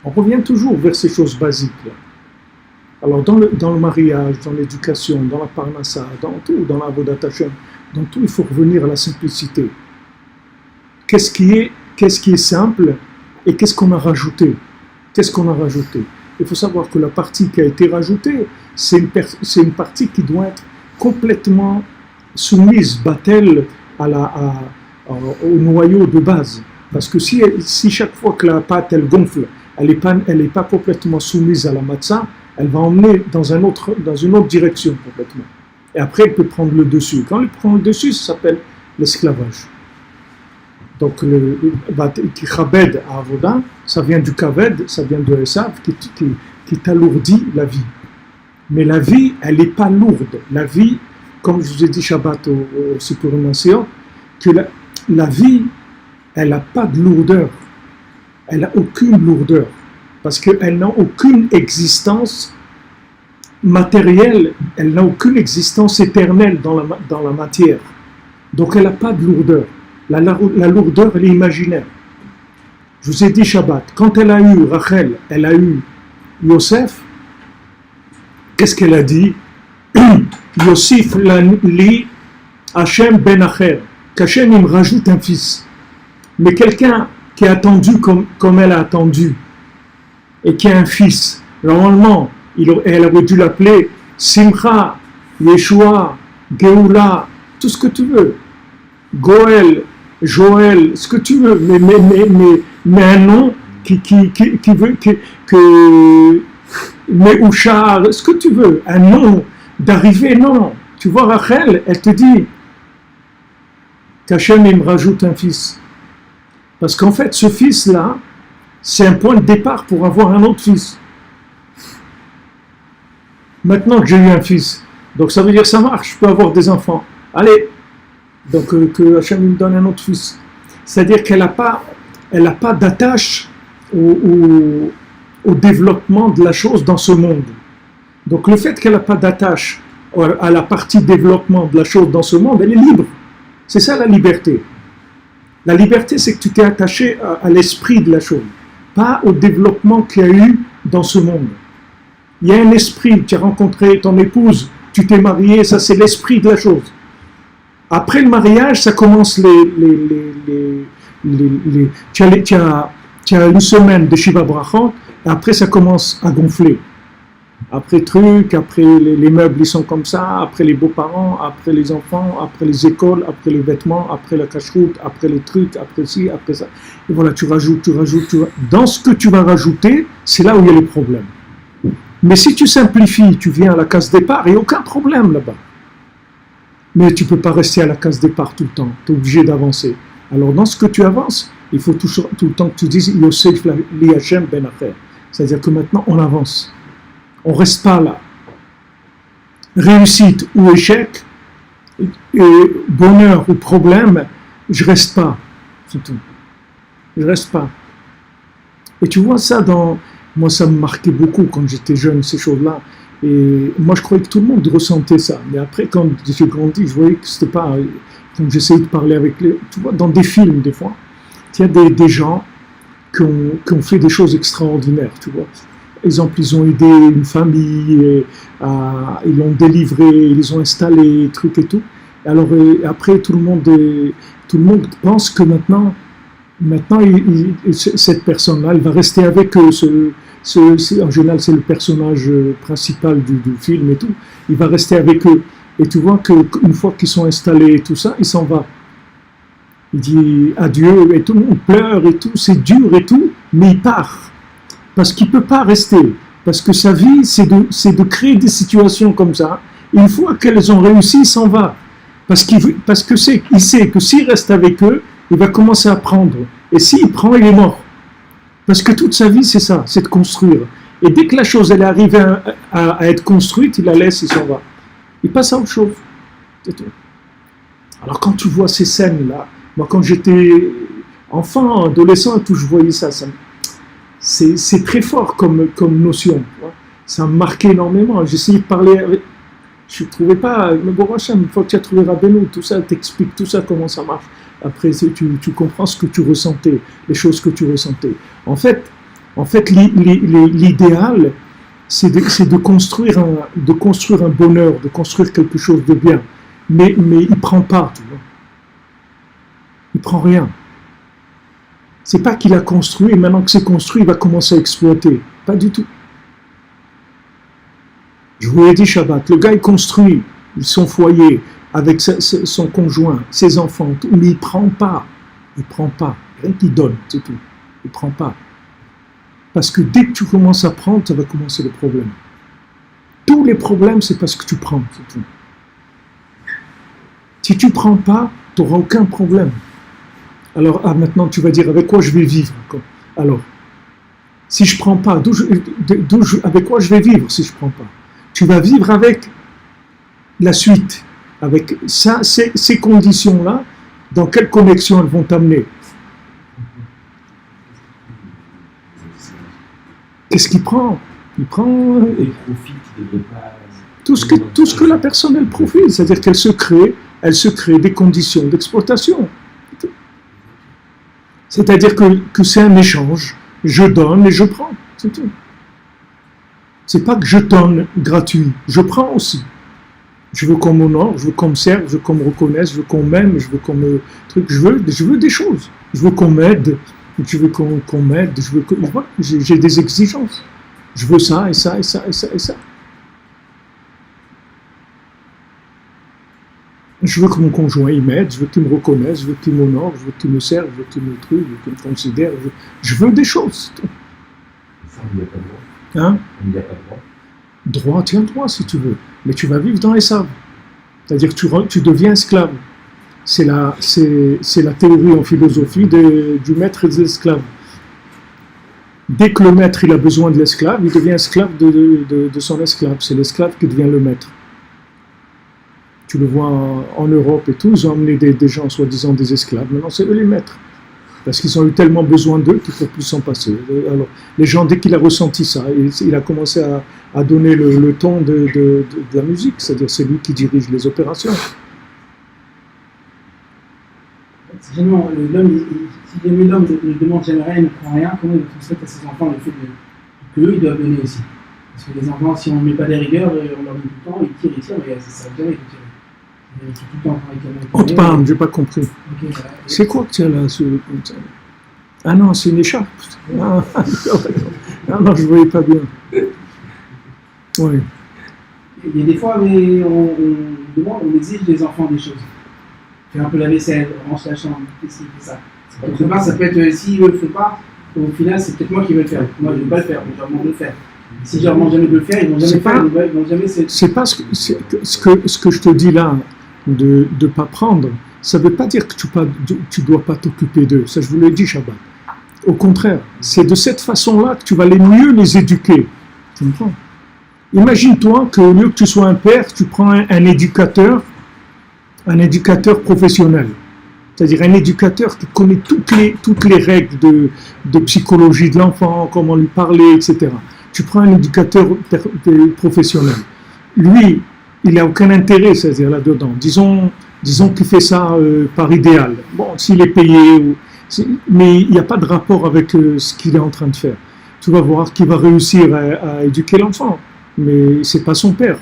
On revient toujours vers ces choses basiques, là. Alors dans le mariage, dans l'éducation, dans la parnassa, dans tout, dans la avodat Hashem, dans tout, il faut revenir à la simplicité. Qu'est-ce qui est simple et qu'est-ce qu'on a rajouté? Il faut savoir que la partie qui a été rajoutée, c'est une partie qui doit être complètement soumise, battelle au noyau de base. Parce que si chaque fois que la pâte elle gonfle, elle n'est pas complètement soumise à la matzah, elle va emmener dans une autre direction complètement. Et après, elle peut prendre le dessus. Quand elle prend le dessus, ça s'appelle l'esclavage. Donc, qui chabed à Avoda, ça vient du kaved, ça vient de Esav, qui t'alourdit la vie. Mais la vie, elle n'est pas lourde. La vie, comme je vous ai dit Shabbat au Sippurim Nasiot, que la vie, elle n'a pas de lourdeur. Elle n'a aucune lourdeur. Parce qu'elle n'a aucune existence matérielle, elle n'a aucune existence éternelle dans la matière. Donc elle n'a pas de lourdeur. La lourdeur, elle est imaginaire. Je vous ai dit Shabbat, quand elle a eu Rachel, elle a eu Yosef, qu'est-ce qu'elle a dit? Yosif li Hachem ben Acher, qu'Hachem il me rajoute un fils. Mais quelqu'un qui a attendu comme elle a attendu, et qui a un fils, normalement, elle aurait dû l'appeler Simcha, Yeshua, Geoula, tout ce que tu veux. Goël, Joël, ce que tu veux, mais un nom qui veut que Meuchar, ce que tu veux, un nom d'arrivée, non. Tu vois, Rachel, elle te dit qu'Hachem il me rajoute un fils. Parce qu'en fait, ce fils-là, c'est un point de départ pour avoir un autre fils. Maintenant que j'ai eu un fils, donc ça veut dire que ça marche, je peux avoir des enfants. Allez, donc que Hachem me donne un autre fils. C'est-à-dire qu'elle n'a pas d'attache au développement de la chose dans ce monde. Donc le fait qu'elle n'a pas d'attache à la partie développement de la chose dans ce monde, elle est libre. C'est ça la liberté. La liberté, c'est que tu t'es attaché à l'esprit de la chose, pas au développement qu'il y a eu dans ce monde. Il y a un esprit, tu as rencontré ton épouse, tu t'es marié, ça c'est l'esprit de la chose. Après le mariage, ça commence tu as une semaine de Shiva Brachot, et après ça commence à gonfler. Après les meubles ils sont comme ça, après les beaux-parents, après les enfants, après les écoles, après les vêtements, après la cache-route, après les trucs, après ci, après ça. Et voilà, tu rajoutes. Dans ce que tu vas rajouter, c'est là où il y a les problèmes. Mais si tu simplifies, tu viens à la case départ, il n'y a aucun problème là-bas. Mais tu ne peux pas rester à la case départ tout le temps, tu es obligé d'avancer. Alors dans ce que tu avances, il faut tout le temps que tu dises Yosef li Hachem ben Acher. C'est-à-dire que maintenant on avance. On ne reste pas là. Réussite ou échec, bonheur ou problème, je ne reste pas. C'est tout. Je ne reste pas. Et tu vois ça moi, ça me marquait beaucoup quand j'étais jeune, ces choses-là. Et moi, je croyais que tout le monde ressentait ça. Mais après, quand j'ai grandi, je voyais que c'était pas... Quand j'essayais de parler avec tu vois, dans des films, des fois, il y a des gens qui ont fait des choses extraordinaires, tu vois. Par exemple, ils ont aidé une famille, ils l'ont délivré, ils les ont installés, trucs et tout. Alors, après, tout le monde pense que maintenant cette personne-là, elle va rester avec eux. En général, c'est le personnage principal du film et tout. Il va rester avec eux. Et tu vois qu'une fois qu'ils sont installés et tout ça, il s'en va. Il dit adieu et tout le monde pleure et tout. C'est dur et tout, mais il part. Parce qu'il ne peut pas rester. Parce que sa vie, c'est de créer des situations comme ça. Et une fois qu'elles ont réussi, il s'en va. Parce qu'il sait que s'il reste avec eux, il va commencer à prendre. Et s'il prend, il est mort. Parce que toute sa vie, c'est ça, c'est de construire. Et dès que la chose elle est arrivée à être construite, il la laisse, il s'en va. Il passe à autre chose. C'est tout. Alors quand tu vois ces scènes-là, moi quand j'étais enfant, adolescent, et tout, je voyais ça. C'est très fort comme notion. Tu vois. Ça me marquait énormément. J'essayais de parler avec... Je ne trouvais pas... Mais bon, une fois que tu as trouvé Rabbeinu, tout ça, t'explique tout ça, comment ça marche. Après, tu comprends ce que tu ressentais, les choses que tu ressentais. En fait, l'idéal, c'est de construire un bonheur, de construire quelque chose de bien. Mais il ne prend pas, tu vois. Il ne prend rien. C'est pas qu'il a construit, et maintenant que c'est construit, il va commencer à exploiter. Pas du tout. Je vous l'ai dit Shabbat, le gars il construit son foyer, avec son conjoint, ses enfants, mais il prend pas, rien qu'il donne, c'est tout, il prend pas. Parce que dès que tu commences à prendre, ça va commencer le problème. Tous les problèmes, c'est parce que tu prends, c'est tout. Si tu prends pas, tu n'auras aucun problème. Alors, maintenant, tu vas dire, avec quoi je vais vivre? Alors, si je prends pas, avec quoi je vais vivre si je prends pas? Tu vas vivre avec la suite, avec ça, ces conditions-là, dans quelle connexion elles vont t'amener? Qu'est-ce qu'il prend? Il prend tout ce que la personne elle profite, c'est-à-dire qu'elle se crée des conditions d'exploitation. C'est-à-dire que c'est un échange, je donne et je prends, c'est tout. C'est pas que je donne gratuit, je prends aussi. Je veux qu'on m'honore, je veux qu'on me serve, je veux qu'on me reconnaisse, je veux qu'on m'aime, je veux qu'on me truc, je veux des choses. Je veux qu'on m'aide, je veux qu'on m'aide, j'ai des exigences. Je veux ça et ça et ça et ça et ça. Je veux que mon conjoint il m'aide, je veux qu'il me reconnaisse, je veux qu'il m'honore, je veux qu'il me serve, je veux qu'il me truc, je veux qu'il me considère. Je veux des choses. Ça, il n'y a pas de droit. Hein? Il n'y a pas de droit. Droit, tu as le droit si tu veux, mais tu vas vivre dans les sables. C'est-à-dire que tu deviens esclave. C'est la théorie en philosophie du maître et de l'esclave. Dès que le maître il a besoin de l'esclave, il devient esclave de son esclave. C'est l'esclave qui devient le maître. Tu le vois en Europe et tout, ils ont emmené des gens soi-disant des esclaves. Maintenant, c'est eux les maîtres. Parce qu'ils ont eu tellement besoin d'eux qu'il ne faut plus s'en passer. Alors, les gens, dès qu'il a ressenti ça, il a commencé à donner le ton de la musique. C'est-à-dire, c'est lui qui dirige les opérations. Si jamais l'homme ne demande jamais rien, il ne prend rien, comment il va transmettre à ses enfants le fait qu'eux, ils doivent donner aussi? Parce que les enfants, si on ne met pas des rigueurs, on leur dit tout le temps, ils tirent, mais ça ne va jamais tirer. On te parle, je n'ai pas compris. Okay, voilà. C'est quoi que tu as là Ah non, c'est une écharpe. Non, je ne voyais pas bien. Oui. Il y a des fois, mais on exige des enfants des choses. Faire un peu la vaisselle, range la chambre, qu'est-ce qu'il fait ça? Quelque part, ça peut être, s'ils ne le font pas, au final, c'est peut-être moi qui vais le faire. Moi, je ne vais pas le faire, mais je leur demande de le faire. Si je leur demande jamais de le faire, ils ne vont jamais faire, ils vont jamais... C'est pas ce que je te dis là, de ne pas prendre, ça ne veut pas dire que tu ne dois pas t'occuper d'eux. Ça, je vous l'ai dit, Shabbat. Au contraire, c'est de cette façon-là que tu vas mieux les éduquer. Tu comprends? Imagine-toi qu'au lieu que tu sois un père, tu prends un éducateur professionnel. C'est-à-dire un éducateur qui connaît toutes les règles de psychologie de l'enfant, comment lui parler, etc. Tu prends un éducateur professionnel. Lui, il n'a aucun intérêt, c'est-à-dire là-dedans. Disons qu'il fait ça par idéal. Bon, s'il est payé, mais il n'y a pas de rapport avec ce qu'il est en train de faire. Tu vas voir qu'il va réussir à éduquer l'enfant, mais c'est pas son père.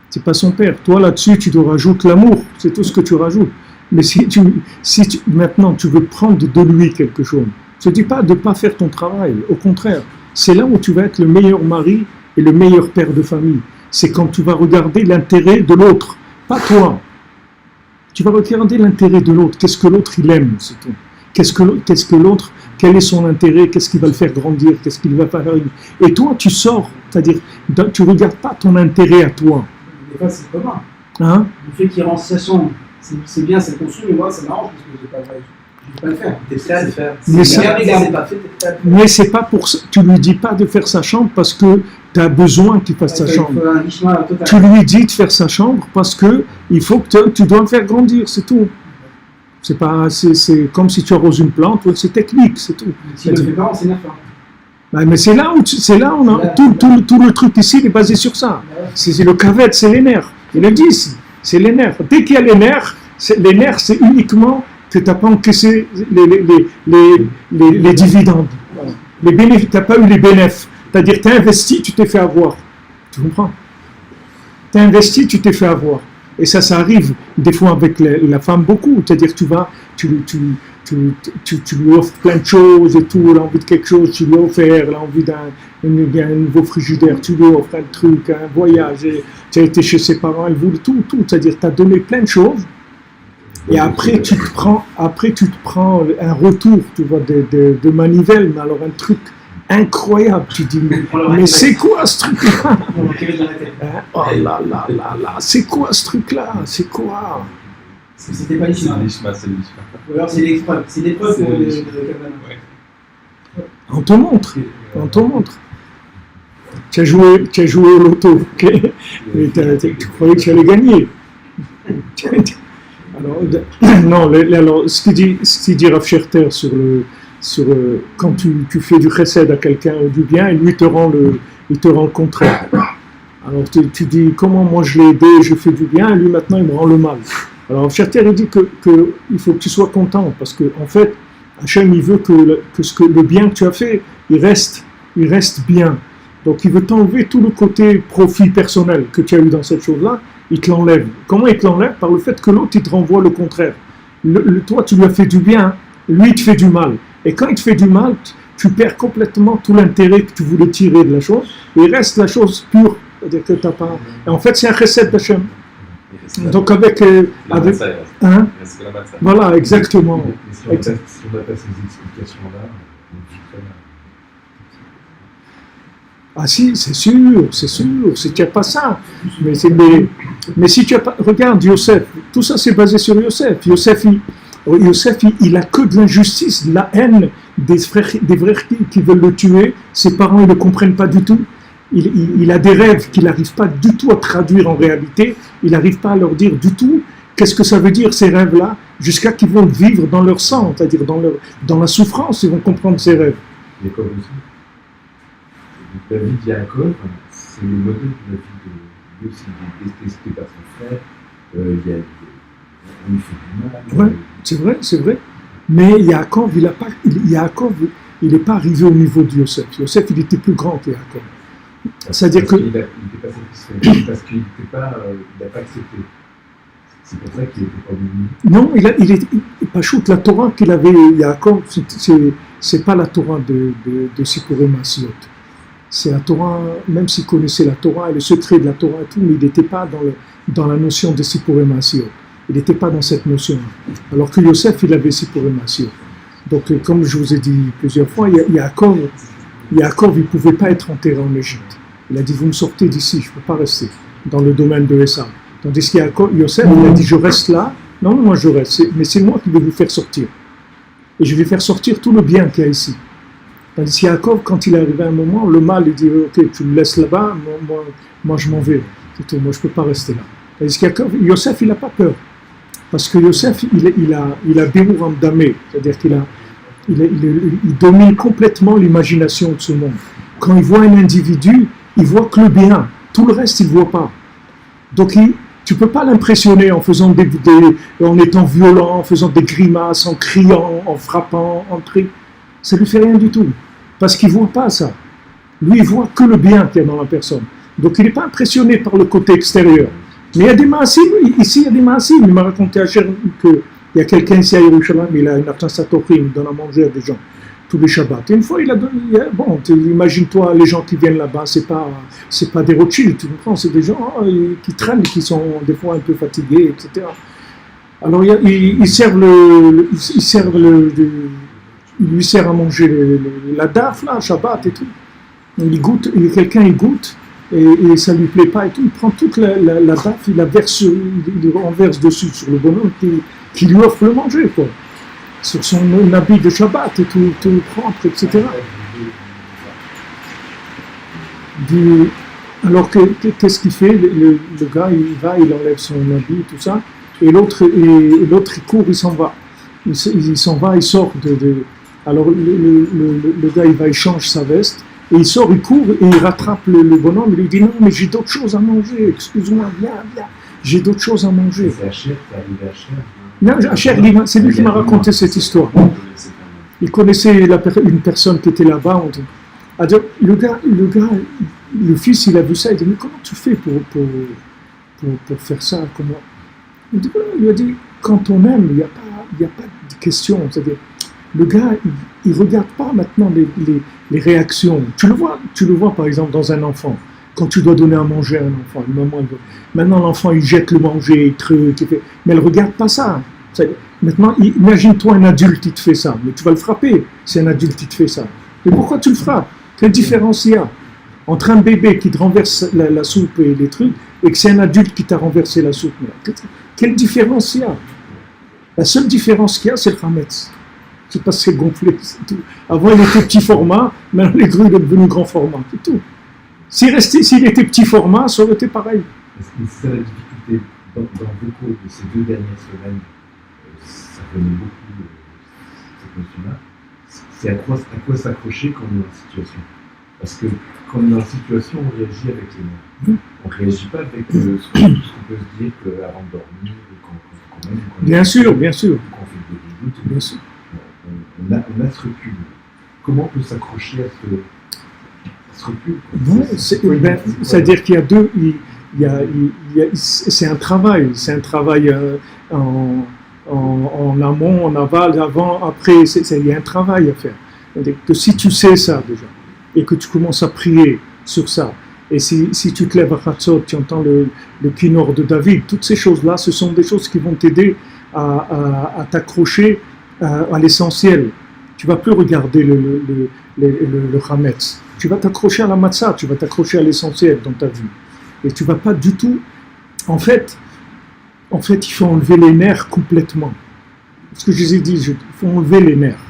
C'est pas son père. Toi, là-dessus, tu dois rajouter l'amour. C'est tout ce que tu rajoutes. Mais si maintenant tu veux prendre de lui quelque chose, je ne dis pas de ne pas faire ton travail. Au contraire, c'est là où tu vas être le meilleur mari et le meilleur père de famille. C'est quand tu vas regarder l'intérêt de l'autre, pas toi. Tu vas regarder l'intérêt de l'autre. Qu'est-ce que l'autre il aime, c'est tout. Qu'est-ce que l'autre, quel est son intérêt, qu'est-ce qui va le faire grandir, qu'est-ce qu'il va faire. Et toi, tu sors, c'est-à-dire, tu ne regardes pas ton intérêt à toi. Des fois, c'est commun. Hein? Le fait qu'il range sa chambre, c'est bien, c'est conçu, mais moi, ça m'arrange parce que je ne vais pas le faire. T'es prêt à le faire. Mais c'est pas pour ça. Tu lui dis pas de faire sa chambre parce que tu as besoin qu'il fasse sa chambre. Tu lui dis de faire sa chambre parce que il faut que tu dois le faire grandir, c'est tout. C'est pas, c'est comme si tu arroses une plante, c'est technique, c'est tout. Si tu ne le fais pas, on s'énerve pas. Mais c'est là où tout le truc ici il est basé sur ça. C'est le cavet, c'est les nerfs. Il le dit ici, c'est les nerfs. Dès qu'il y a les nerfs c'est uniquement que tu n'as pas encaissé les dividendes. Les bénéfices, tu n'as pas eu les bénéfices. C'est-à-dire, tu as investi, tu t'es fait avoir. Tu comprends? Tu as investi, tu t'es fait avoir. Et ça arrive des fois avec la femme beaucoup. C'est-à-dire, tu lui offres plein de choses et tout, elle a envie de quelque chose, tu lui offres, elle a envie d'un nouveau frigidaire, tu lui offres un truc, un voyage, et tu as été chez ses parents, elle voulait tout, c'est-à-dire tu as donné plein de choses, et après tu te prends un retour, tu vois, de manivelle, mais alors un truc incroyable, tu dis, mais c'est quoi ce truc-là? Oh là là là là, c'est quoi ce truc-là? C'est quoi? C'était pas ici. Ou alors c'est l'épreuve. C'est l'épreuve pour les Kabbana. On te montre. Tu as joué au loto, ok? Mais tu croyais que tu allais gagner. Alors, ce qu'il dit Rav Scherter quand tu fais du chesed à quelqu'un ou du bien, et lui il te rend le contraire. Alors tu dis, comment moi je l'ai aidé, je fais du bien, et lui maintenant il me rend le mal. Alors Scherter il dit que il faut que tu sois content, parce que en fait, Hachem il veut que le bien que tu as fait, il reste bien. Donc il veut t'enlever tout le côté profit personnel que tu as eu dans cette chose-là, il te l'enlève. Comment il te l'enlève? Par le fait que l'autre il te renvoie le contraire. Toi tu lui as fait du bien, lui il te fait du mal. Et quand il te fait du mal, tu perds complètement tout l'intérêt que tu voulais tirer de la chose, et il reste la chose pure. C'est-à-dire que t'as pas... Et en fait c'est un chesed d'Hachem. Donc avec hein? Voilà, exactement. Si on n'a pas ces explications-là, ah si, c'est sûr, si tu n'as pas ça. Mais si tu as pas... Regarde Yosef, tout ça c'est basé sur Yosef. Yosef, il a que de l'injustice, de la haine des frères qui veulent le tuer. Ses parents ne le comprennent pas du tout. Il a des rêves qu'il n'arrive pas du tout à traduire en réalité. Il n'arrive pas à leur dire du tout qu'est-ce que ça veut dire ces rêves-là, jusqu'à qu'ils vont vivre dans leur sang, c'est-à-dire dans la souffrance, ils vont comprendre ces rêves. Jacob aussi. La vie de Jacob, c'est le modèle de la vie de Dieu, il est détesté par son frère, on lui fait du mal. Ouais, c'est vrai. Mais Jacob, il n'est pas arrivé au niveau de Yosef. Yosef, il était plus grand que Jacob. C'est-à-dire que... Il n'était pas satisfait, parce qu'il n'a pas accepté. C'est pour ça qu'il n'était pas venu. Non, il est pas chouette. La Torah qu'il avait, Jacob, c'est pas la Torah de Sipurei Maasiot. C'est la Torah, même s'il connaissait la Torah et le secret de la Torah et tout, mais il n'était pas dans la notion de Sipurei Maasiot. Il n'était pas dans cette notion. Alors que Yosef, il avait Sipurei Maasiot. Donc, comme je vous ai dit plusieurs fois, Yaakov, il ne pouvait pas être enterré en Égypte. Il a dit, vous me sortez d'ici, je ne peux pas rester dans le domaine de Esav. Tandis que Yosef, il a dit, je reste là. Non, moi je reste, mais c'est moi qui vais vous faire sortir. Et je vais faire sortir tout le bien qu'il y a ici. Tandis que Yaakov, quand il est arrivé à un moment, le mal, il dit, ok, tu me laisses là-bas, moi je m'en vais. C'est tout, moi je ne peux pas rester là. Tandis que Yosef, il n'a pas peur. Parce que Yosef, il a Beruram Damé, c'est-à-dire il domine complètement l'imagination de ce monde. Quand il voit un individu, il voit que le bien, tout le reste il ne voit pas. Donc tu ne peux pas l'impressionner en faisant en étant violent, en faisant des grimaces, en criant, en frappant, en criant. Ça ne lui fait rien du tout, parce qu'il ne voit pas ça. Lui, il voit que le bien qu'il y a dans la personne. Donc il n'est pas impressionné par le côté extérieur. Mais il y a des maasim, ici il y a des maasim. Il m'a raconté à Cher qu'il y a quelqu'un ici à Yerushalayim, il a une absence à Tochim, il donne à manger à des gens tous les Shabbats. Et une fois il a donné, bon, imagine-toi les gens qui viennent là-bas, c'est pas des Rothschild, tu comprends, c'est des gens qui traînent, qui sont des fois un peu fatigués, etc. Alors ils lui sert à manger la daf là, Shabbat et tout. Il goûte, quelqu'un il goûte. Et ça ne lui plaît pas et tout, il prend toute la baffe, il renverse dessus sur le bonhomme qui lui offre le manger, quoi. Sur son habit de Shabbat et tout propre, etc. Alors qu'est-ce qu'il fait? Le gars, il enlève son habit, tout ça, et l'autre il court, il s'en va. Il s'en va, il sort alors le gars, il change sa veste. Et il sort, il court et il rattrape le bonhomme. Il lui dit non, mais j'ai d'autres choses à manger. Excuse-moi, viens, j'ai d'autres choses à manger. C'est Hacher, c'est arrivé à Hacher. Non, Hacher, c'est lui qui m'a raconté cette histoire. Il connaissait une personne qui était là-bas. Le fils, il a vu ça. Il dit mais comment tu fais pour faire ça? Comment? Il lui a dit quand on aime, il n'y a pas questions. C'est-à-dire, le gars, il ne regarde pas maintenant les réactions. Tu le vois par exemple dans un enfant. Quand tu dois donner à manger à un enfant, maintenant l'enfant il jette le manger, mais elle ne regarde pas ça. Maintenant, imagine-toi un adulte qui te fait ça, mais tu vas le frapper si un adulte qui te fait ça. Mais pourquoi tu le frappes? Quelle différence il y a entre un bébé qui te renverse la soupe et les trucs et que c'est un adulte qui t'a renversé la soupe? Quelle différence il y a? La seule différence qu'il y a, c'est le Hametz. C'est parce que c'est gonflé, c'est tout. Avant, il était petit format, maintenant les grues, il est devenu grand format, c'est tout. S'il était petit format, ça aurait été pareil. C'est ça la difficulté dans beaucoup de ces 2 dernières semaines, ça connaît beaucoup cette notion-là, c'est à quoi s'accrocher quand on est dans la situation. Parce que quand on est dans la situation, on réagit avec les nerfs. On ne réagit pas avec ce qu'on peut se dire avant de dormir, quand même. Bien sûr. Quand on fait des doutes, bien sûr. On a ce recul. Comment on peut s'accrocher à ce recul? C'est-à-dire qu'il y a deux. C'est un travail. C'est un travail en amont, en aval, avant, après. Il y a un travail à faire. C'est-à-dire que si tu sais ça déjà, et que tu commences à prier sur ça, et si tu te lèves à Hatzot, tu entends le Kinor de David, toutes ces choses-là, ce sont des choses qui vont t'aider à t'accrocher à l'essentiel. Tu ne vas plus regarder le Hametz. Tu vas t'accrocher à la matzah, tu vas t'accrocher à l'essentiel dans ta vie. Et tu ne vas pas du tout... En fait, il faut enlever les nerfs complètement. Ce que je vous ai dit, il faut enlever les nerfs.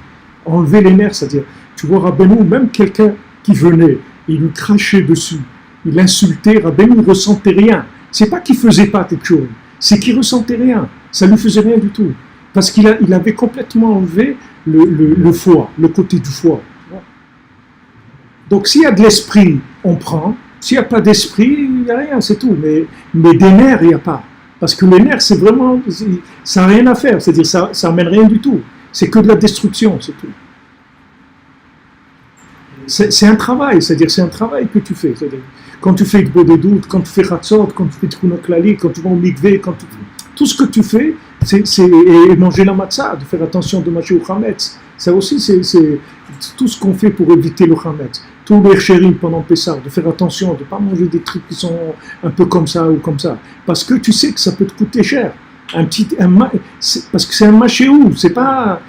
Enlever les nerfs, c'est-à-dire, tu vois Rabbeinu, même quelqu'un qui venait, il lui crachait dessus, il insultait, Rabbeinu ne ressentait rien. C'est pas qu'il ne faisait pas quelque chose, c'est qu'il ne ressentait rien. Ça ne lui faisait rien du tout. Parce qu'il avait complètement enlevé le foie, le côté du foie. Donc s'il y a de l'esprit, on prend. S'il n'y a pas d'esprit, il n'y a rien, c'est tout. Mais des nerfs, il n'y a pas. Parce que les nerfs, c'est vraiment... Ça n'a rien à faire, c'est-à-dire ça n'amène rien du tout. C'est que de la destruction, c'est tout. C'est un travail, c'est-à-dire c'est un travail que tu fais. C'est-à-dire, quand tu fais des doutes, quand tu fais Hatzot, quand tu fais Tchouno Klali, quand tu vas au mikvé, tout ce que tu fais, c'est manger la matzah, de faire attention de manger au Hametz. Ça aussi, c'est tout ce qu'on fait pour éviter le Hametz. Tous les chérim pendant Pessah, de faire attention, de ne pas manger des trucs qui sont un peu comme ça ou comme ça. Parce que tu sais que ça peut te coûter cher. Parce que c'est un machéou, c'est pas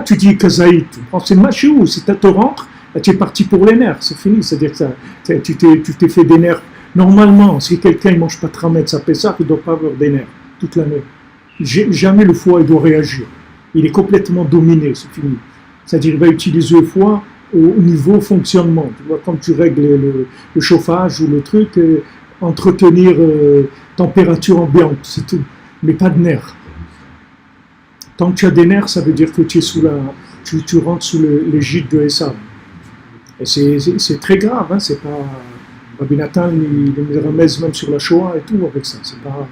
tu dis kazaït, c'est machéou. Si tu te rentres, tu es parti pour les nerfs, c'est fini. C'est-à-dire que tu t'es fait des nerfs. Normalement, si quelqu'un ne mange pas de Hametz à Pessah, il ne doit pas avoir des nerfs toute l'année. Jamais le foie il doit réagir. Il est complètement dominé, c'est fini. C'est-à-dire qu'il va utiliser le foie au niveau fonctionnement. Tu vois, quand tu règles le chauffage ou le truc, entretenir température ambiante, c'est tout. Mais pas de nerfs. Tant que tu as des nerfs, ça veut dire que tu rentres sous l'égide de Esav. Et c'est très grave, hein, c'est pas... Rabbi Nathan, il remet même sur la Shoah et tout avec ça. C'est pas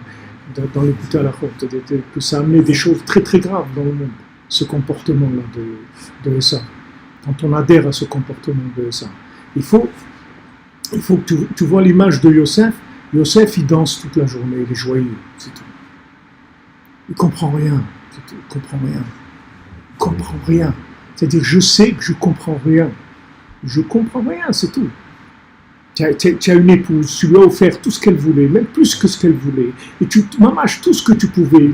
dans l'écoute à la faute. Que ça a amené des choses très très graves dans le monde, ce comportement-là de Esav. Quand on adhère à ce comportement de Esav. Il faut que tu vois l'image de Yosef. Yosef, il danse toute la journée, il est joyeux, c'est tout. Il comprend rien, c'est tout. Il comprend rien. C'est-à-dire, je sais que je comprends rien. Je comprends rien, c'est tout. Tu as une épouse, tu lui as offert tout ce qu'elle voulait, même plus que ce qu'elle voulait. Et tu mamaches tout ce que tu pouvais.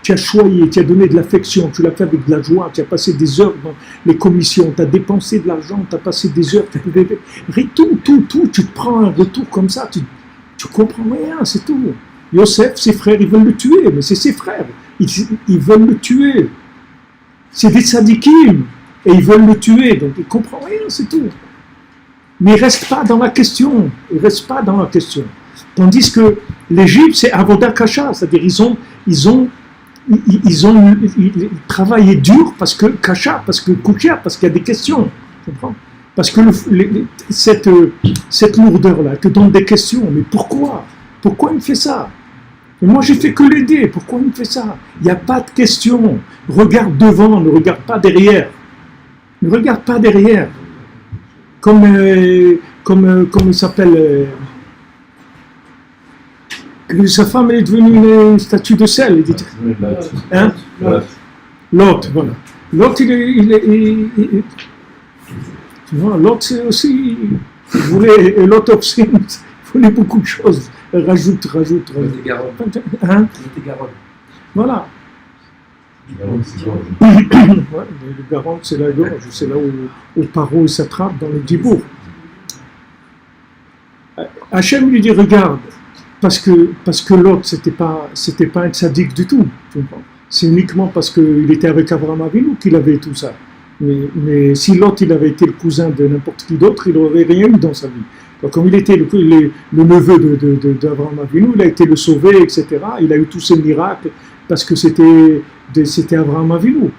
Tu as choyé, tu as donné de l'affection, tu l'as fait avec de la joie, tu as passé des heures dans les commissions, tu as dépensé de l'argent, tu as passé des heures, tout, tu te prends un retour comme ça, tu comprends rien, c'est tout. Yosef, ses frères, ils veulent le tuer, mais c'est ses frères, ils veulent le tuer. C'est des tzadikim, et ils veulent le tuer, donc il ne comprend rien, c'est tout. Mais il ne reste pas dans la question. Tandis que l'Égypte, c'est Avoda Kasha, c'est-à-dire ils ont travaillé dur parce que Kasha, parce que Koukia, parce qu'il y a des questions. Tu comprends? Parce que cette lourdeur-là te donne des questions. Mais pourquoi? Pourquoi il me fait ça? Mais moi, j'ai fait que l'aider. Pourquoi il me fait ça? Il n'y a pas de question. Regarde devant, ne regarde pas derrière. Ne regarde pas derrière. Comme il s'appelle, sa femme elle est devenue une statue de sel. Hein? L'autre, voilà. L'autre, tu vois, l'autre, c'est aussi, l'autre aussi, il voulait beaucoup de choses. Rajoute. Hein? Voilà. Le garant, c'est la gorge, c'est là où Paro s'attrape dans le Dibour. Hachem lui dit, regarde, parce que l'autre, c'était pas un tzaddik du tout. C'est uniquement parce qu'il était avec Abraham Avinu qu'il avait tout ça. Mais si l'autre, il avait été le cousin de n'importe qui d'autre, il n'aurait rien eu dans sa vie. Donc, comme il était le neveu d'Abraham Avinu, il a été le sauvé, etc. Il a eu tous ces miracles parce que c'était Abraham Avinu,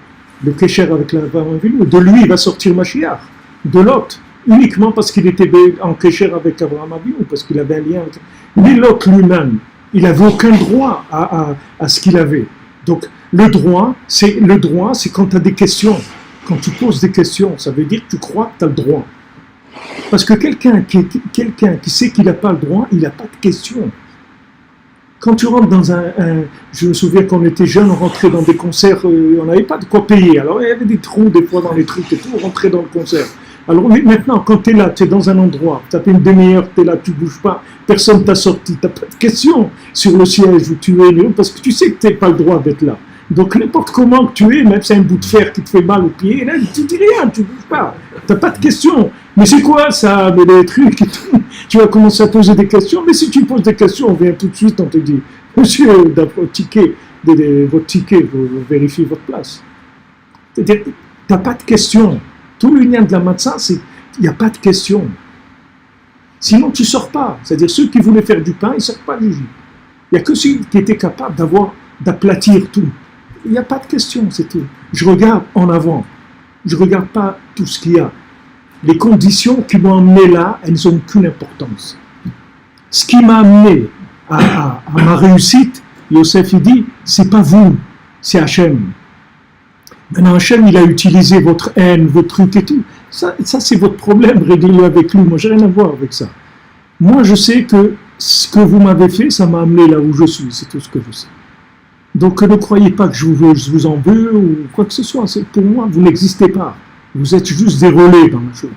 le Kesher avec Abraham Avinu. De lui, il va sortir Mashiach. De l'autre, uniquement parce qu'il était en Kesher avec Abraham Avinu, parce qu'il avait un lien avec... Mais l'autre lui-même, il n'avait aucun droit à ce qu'il avait. Donc, le droit, c'est quand tu as des questions. Quand tu poses des questions, ça veut dire que tu crois que tu as le droit. Parce que quelqu'un qui sait qu'il n'a pas le droit, il n'a pas de questions. Quand tu rentres dans je me souviens quand on était jeune, on rentrait dans des concerts, on n'avait pas de quoi payer. Alors il y avait des trous des fois dans les trucs et tout, on rentrait dans le concert. Alors maintenant, quand tu es là, tu es dans un endroit, tu as fait une demi-heure, tu es là, tu ne bouges pas, personne t'a sorti, tu n'as pas de questions sur le siège où tu es, parce que tu sais que tu n'as pas le droit d'être là. Donc n'importe comment que tu es, même si c'est un bout de fer qui te fait mal au pied, là, tu dis rien, tu ne bouges pas, tu n'as pas de questions. Mais c'est quoi ça, mais les trucs et tout. Tu vas commencer à poser des questions, mais si tu poses des questions, on vient tout de suite, on te dit, monsieur, votre ticket, vous vérifiez votre place. C'est-à-dire, tu n'as pas de questions. Tout le lien de la matzah, c'est il n'y a pas de questions. Sinon, tu ne sors pas. C'est-à-dire, ceux qui voulaient faire du pain, ils ne sortent pas du jus. Il n'y a que ceux qui étaient capables d'aplatir tout. Il n'y a pas de questions, c'est tout. Je regarde en avant. Je ne regarde pas tout ce qu'il y a. Les conditions qui m'ont amené là, elles n'ont aucune importance. Ce qui m'a amené à ma réussite, Yosef il dit, c'est pas vous, c'est Hachem. Maintenant Hachem, il a utilisé votre haine, votre truc et tout. Ça c'est votre problème, réglez-le avec lui. Moi, j'ai rien à voir avec ça. Moi, je sais que ce que vous m'avez fait, ça m'a amené là où je suis. C'est tout ce que je sais. Donc, ne croyez pas que je vous en veux ou quoi que ce soit. Pour moi, vous n'existez pas. Vous êtes juste des relais dans la chose.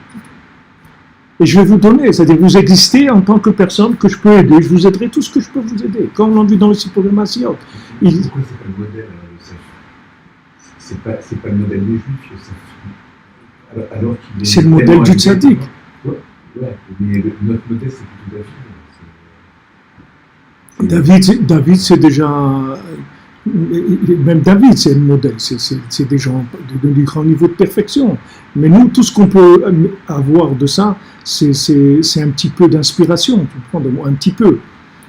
Et je vais vous donner, c'est-à-dire vous existez en tant que personne que je peux aider. Je vous aiderai tout ce que je peux vous aider. Comme on l'a vu dans le Sipurim Maasiot. Pourquoi c'est pas le modèle, Yosef? C'est pas le modèle des Juifs, Yosef. Alors qu'il est c'est le modèle du tzaddik. Ouais, mais notre modèle, c'est plutôt David, c'est déjà... Même David, c'est un modèle, c'est des gens de grand niveau de perfection. Mais nous, tout ce qu'on peut avoir de ça, c'est un petit peu d'inspiration, tu comprends, un petit peu.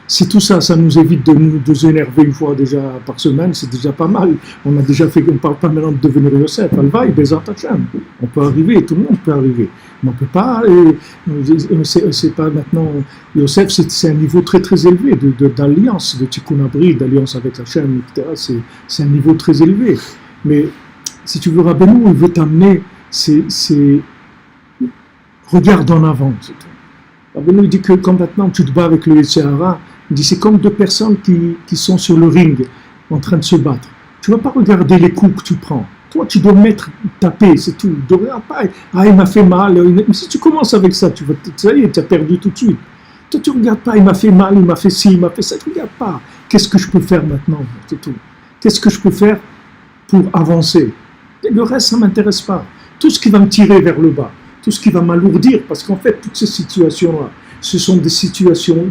C'est tout ça, ça nous évite de nous énerver une fois déjà par semaine, c'est déjà pas mal. On a déjà fait, on ne parle pas maintenant de devenir Yosef, Alvaï, Bezat Hashem. On peut arriver, tout le monde peut arriver. Mais on ne peut pas, c'est pas maintenant, Yosef, c'est un niveau très très élevé d'alliance, de Tikkun Abri, d'alliance avec Hashem, etc. C'est un niveau très élevé. Mais si tu veux, Rabbeinu, il veut t'amener, regarde en avant, c'est tout. Rabbeinu dit que quand maintenant tu te bats avec le Yetzirah, il dit c'est comme deux personnes qui sont sur le ring en train de se battre. Tu ne vas pas regarder les coups que tu prends. Toi, tu dois taper, c'est tout. Tu ne regardes pas, il m'a fait mal. Mais si tu commences avec ça, ça y est, tu as perdu tout de suite. Toi, tu ne regardes pas, il m'a fait mal, il m'a fait ci, il m'a fait ça. Tu ne regardes pas. Qu'est-ce que je peux faire maintenant? C'est tout. Qu'est-ce que je peux faire pour avancer? Et le reste, ça ne m'intéresse pas. Tout ce qui va me tirer vers le bas, tout ce qui va m'alourdir, parce qu'en fait, toutes ces situations-là, ce sont des situations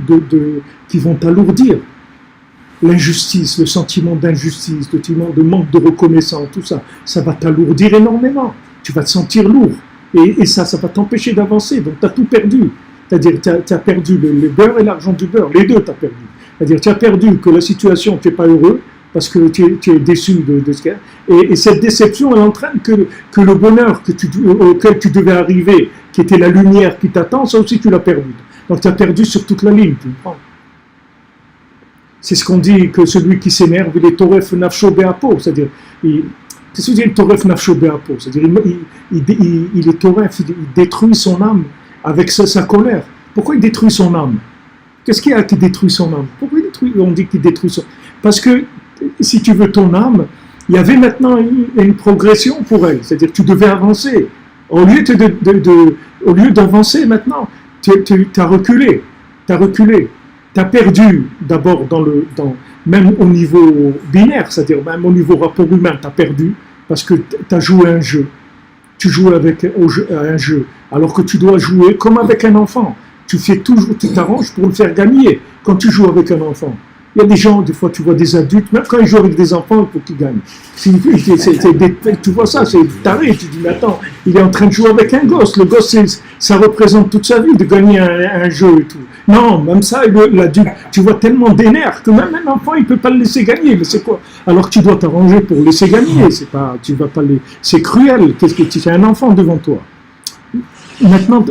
qui vont t'alourdir. L'injustice, le sentiment d'injustice, le sentiment de manque de reconnaissance, tout ça, ça va t'alourdir énormément. Tu vas te sentir lourd. Et ça va t'empêcher d'avancer. Donc, tu as tout perdu. C'est-à-dire, tu as perdu le beurre et l'argent du beurre. Les deux, tu as perdu. C'est-à-dire, tu as perdu que la situation, tu n'es pas heureux, parce que tu es déçu de ce qu'il y a. Et cette déception, elle entraîne que le bonheur auquel tu devais arriver, qui était la lumière qui t'attend, ça aussi, tu l'as perdu. Donc, tu as perdu sur toute la ligne, tu comprends? C'est ce qu'on dit, que celui qui s'énerve, il est toref nafsho be'apo, c'est-à-dire, qu'est-ce que dit toref nafsho be'apo? C'est-à-dire, il est toref, il détruit son âme avec sa colère. Pourquoi il détruit son âme? Qu'est-ce qu'il y a qui détruit son âme? Pourquoi on dit qu'il détruit son âme? Parce que, si tu veux ton âme, il y avait maintenant une progression pour elle, c'est-à-dire que tu devais avancer. Au lieu d'avancer maintenant, tu as reculé, tu as perdu d'abord même au niveau binaire, c'est-à-dire même au niveau rapport humain, tu as perdu parce que tu as joué un jeu. Tu joues à un jeu, alors que tu dois jouer comme avec un enfant. Tu t'arranges pour le faire gagner quand tu joues avec un enfant. Il y a des gens, des fois tu vois des adultes, même quand ils jouent avec des enfants, il faut qu'ils gagnent. Tu vois ça, c'est taré, tu dis, mais attends, il est en train de jouer avec un gosse. Le gosse, ça représente toute sa vie de gagner un jeu et tout. Non, même ça, l'adulte, tu vois tellement d'énerve que même un enfant, il ne peut pas le laisser gagner. Mais c'est quoi? Alors tu dois t'arranger pour le laisser gagner. C'est cruel, c'est un enfant devant toi. Maintenant,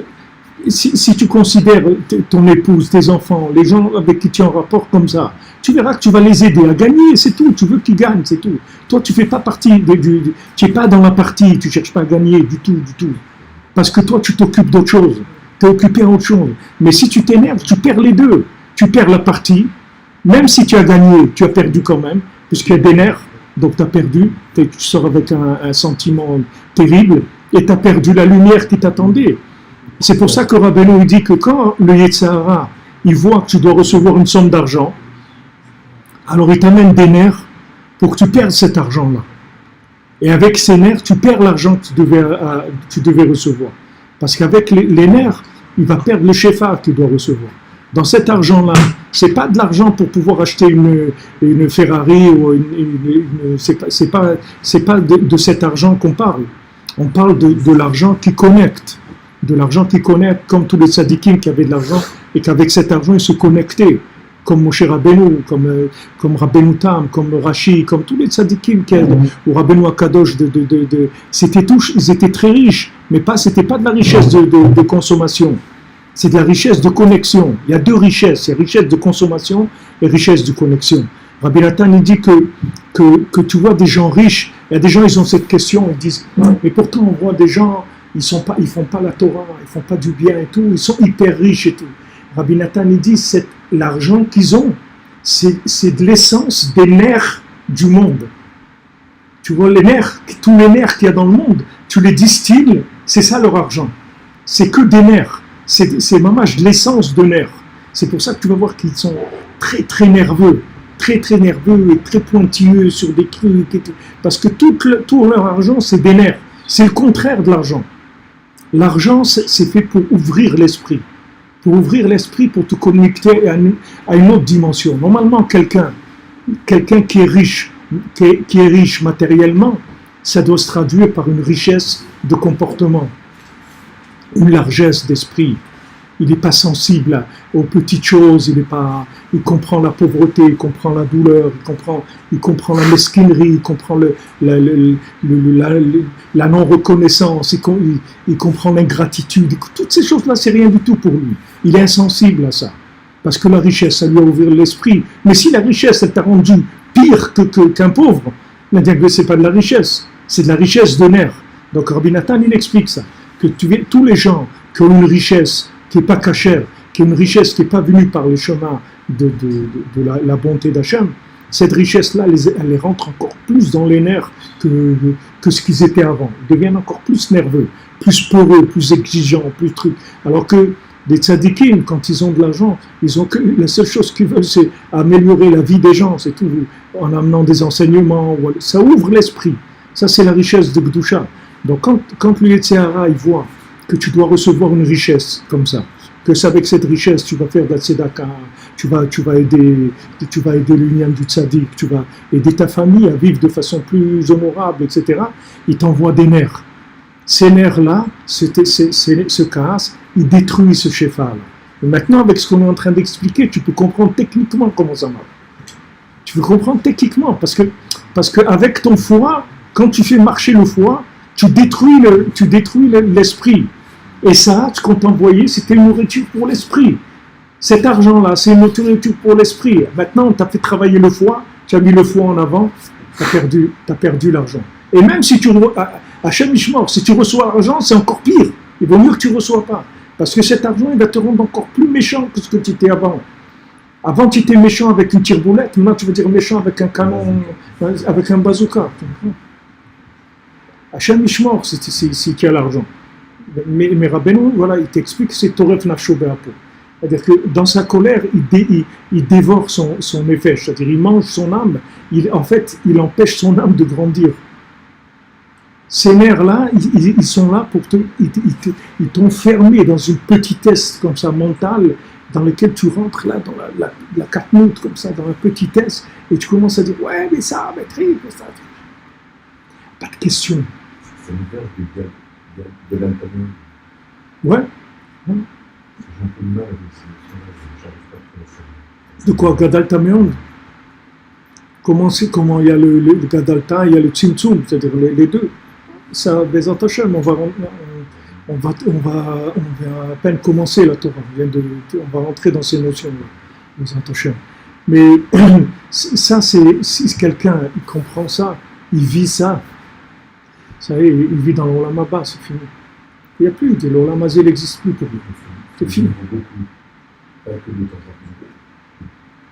si tu considères ton épouse, tes enfants, les gens avec qui tu es en rapport comme ça, tu verras que tu vas les aider à gagner, c'est tout. Tu veux qu'ils gagnent, c'est tout. Toi, tu fais pas partie tu n'es pas dans la partie, tu cherches pas à gagner du tout. Parce que toi, tu t'occupes d'autre chose. Tu es occupé à autre chose. Mais si tu t'énerves, tu perds les deux. Tu perds la partie. Même si tu as gagné, tu as perdu quand même, puisqu'il y a des nerfs, donc tu as perdu. Tu sors avec un sentiment terrible et tu as perdu la lumière qui t'attendait. C'est pour ça que Rabbeinu dit que quand le Yetzer Hara, il voit que tu dois recevoir une somme d'argent, alors il t'amène des nerfs pour que tu perdes cet argent-là. Et avec ces nerfs, tu perds l'argent que tu devais recevoir. Parce qu'avec les nerfs, il va perdre le shefa qu'il doit recevoir. Dans cet argent-là, c'est pas de l'argent pour pouvoir acheter une Ferrari ou c'est pas de cet argent qu'on parle. On parle de l'argent qui connecte. De l'argent qui connecte, comme tous les tzadikim qui avaient de l'argent et qu'avec cet argent ils se connectaient, comme Moshe Rabbeinu, comme Rabbeinu Tam, comme Rashi, comme tous les tzadikim ou Rabbeinu Akadosh, ils étaient très riches, mais c'était pas de la richesse de consommation, c'est de la richesse de connexion. Il y a deux richesses, il y a richesse de consommation et richesse de connexion. Rabbi Nathan il dit que tu vois des gens riches, il y a des gens, ils ont cette question, ils disent, mais pourtant on voit des gens, ils font pas la Torah, ils font pas du bien et tout, ils sont hyper riches et tout. Rabbi Nathan il dit, l'argent qu'ils ont, c'est de l'essence des nerfs du monde. Tu vois les nerfs, tous les nerfs qu'il y a dans le monde, tu les distilles, c'est ça leur argent. C'est que des nerfs, c'est mamage de l'essence de nerfs. C'est pour ça que tu vas voir qu'ils sont très très nerveux. Très très nerveux et très pointilleux sur des trucs et tout. Parce que tout leur argent, c'est des nerfs. C'est le contraire de l'argent. L'argent, c'est fait pour ouvrir l'esprit. Pour ouvrir l'esprit, pour te connecter à une autre dimension. Normalement, quelqu'un qui est riche matériellement, ça doit se traduire par une richesse de comportement, une largesse d'esprit. Il n'est pas sensible aux petites choses, il comprend la pauvreté, il comprend la douleur, il comprend la mesquinerie, il comprend la non-reconnaissance, il comprend l'ingratitude. Toutes ces choses-là, c'est rien du tout pour lui. Il est insensible à ça. Parce que la richesse, ça lui a ouvert l'esprit. Mais si la richesse, elle t'a rendu pire qu'un pauvre, ce n'est pas de la richesse, c'est de la richesse de nerfs. Donc Rabbi Nathan, il explique ça. Que tous les gens qui ont une richesse qui n'est pas cachère, qui est une richesse qui n'est pas venue par les chemins de la bonté d'Hachem, cette richesse-là, elle les rentre encore plus dans les nerfs que ce qu'ils étaient avant. Ils deviennent encore plus nerveux, plus poreux, plus exigeants, plus trucs. Alors que les tzadikim, quand ils ont de l'argent, la seule chose qu'ils veulent, c'est améliorer la vie des gens, c'est tout, en amenant des enseignements. Ça ouvre l'esprit. Ça, c'est la richesse de Gdusha. Donc, quand le Yetzer Hara, il voit que tu dois recevoir une richesse comme ça, que c'est avec cette richesse tu vas faire de la tzedaka, tu vas aider l'union du tzaddik, tu vas aider ta famille à vivre de façon plus honorable, etc. Il t'envoie des nerfs. Ces nerfs-là, ce casse, il détruit ce shefa-là. Et maintenant, avec ce qu'on est en train d'expliquer, tu peux comprendre techniquement comment ça marche. Tu peux comprendre techniquement, parce que avec ton foie, quand tu fais marcher le foie, tu détruis l'esprit. Et ça, ce qu'on t'a envoyé, c'était une nourriture pour l'esprit. Cet argent-là, c'est une nourriture pour l'esprit. Maintenant, tu as fait travailler le foie, tu as mis le foie en avant, tu as perdu l'argent. Et même si Hachem Ishmor, si tu reçois l'argent, c'est encore pire. Il vaut mieux que tu ne reçois pas. Parce que cet argent, il va te rendre encore plus méchant que ce que tu étais avant. Avant, tu étais méchant avec une tire-boulette, maintenant tu veux dire méchant avec un canon, avec un bazooka. Hachem Ishmor, c'est qui a l'argent. Mais Rabbeinu, voilà, il t'explique que c'est Toref Nafsho Be'apo. C'est-à-dire que dans sa colère, il dévore son effet, c'est-à-dire il mange son âme, en fait, il empêche son âme de grandir. Ces nerfs-là, ils sont là pour ils t'ont fermé dans une petitesse comme ça, mentale, dans laquelle tu rentres là, dans la katnout, comme ça, dans la petitesse, et tu commences à dire, ouais, mais ça, mais ça. Pas de question. C'est l'univers de l'Antamon. Ouais. J'ai un peu de mal avec ces notions-là, j'arrive pas à trouver ça. De quoi, Gadal Tameon? Comment il y a le Gadalta, il y a le Tzimtzum, c'est-à-dire les deux. Ça, Bezat Hashem, on va à peine commencer la Torah. On va rentrer dans ces notions-là, Bezat Hashem. Mais ça, si quelqu'un il comprend ça, il vit ça, ça y est, il vit dans l'Olam Haba, c'est fini. Il n'y a plus de l'Olam Hazé, il n'existe plus pour lui. C'est fini.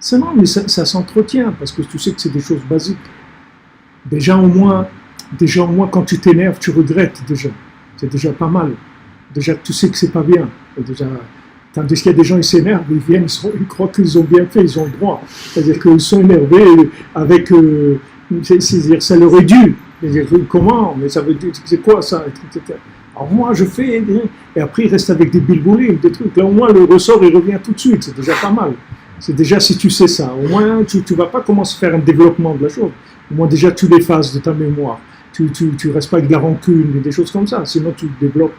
C'est non, mais ça s'entretient, parce que tu sais que c'est des choses basiques. Déjà au moins, quand tu t'énerves, tu regrettes déjà. C'est déjà pas mal. Déjà, tu sais que c'est pas bien. Déjà, tandis qu'il y a des gens, ils s'énervent, ils viennent, ils croient qu'ils ont bien fait, ils ont le droit. C'est-à-dire qu'ils sont énervés avec... c'est-à-dire, ça leur est dû. C'est-à-dire, comment? Mais ça veut dire, c'est quoi ça? Etc. Alors moi, je fais... Et après, ils restent avec des bilboulines, des trucs. Là, au moins, le ressort, il revient tout de suite. C'est déjà pas mal. C'est déjà, si tu sais ça, au moins, tu ne vas pas commencer à faire un développement de la chose. Au moins, déjà, tu l'effaces de ta mémoire. Tu ne restes pas avec de la rancune et des choses comme ça. Sinon, tu développes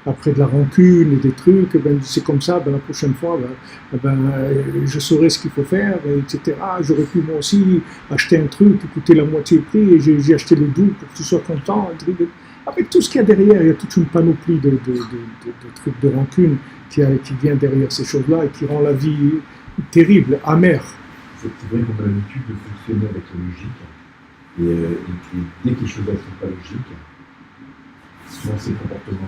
après de la rancune et des trucs. Ben, c'est comme ça, ben, la prochaine fois, je saurai ce qu'il faut faire, etc. J'aurais pu, moi aussi, acheter un truc, coûter la moitié du prix, et j'ai acheté le double pour que tu sois content. Avec tout ce qu'il y a derrière, il y a toute une panoplie de trucs de rancune qui vient derrière ces choses-là et qui rend la vie terrible, amère. C'est vrai qu'on a l'habitude de fonctionner avec la logique. Et dès que les choses ne sont pas logiques, souvent c'est le comportement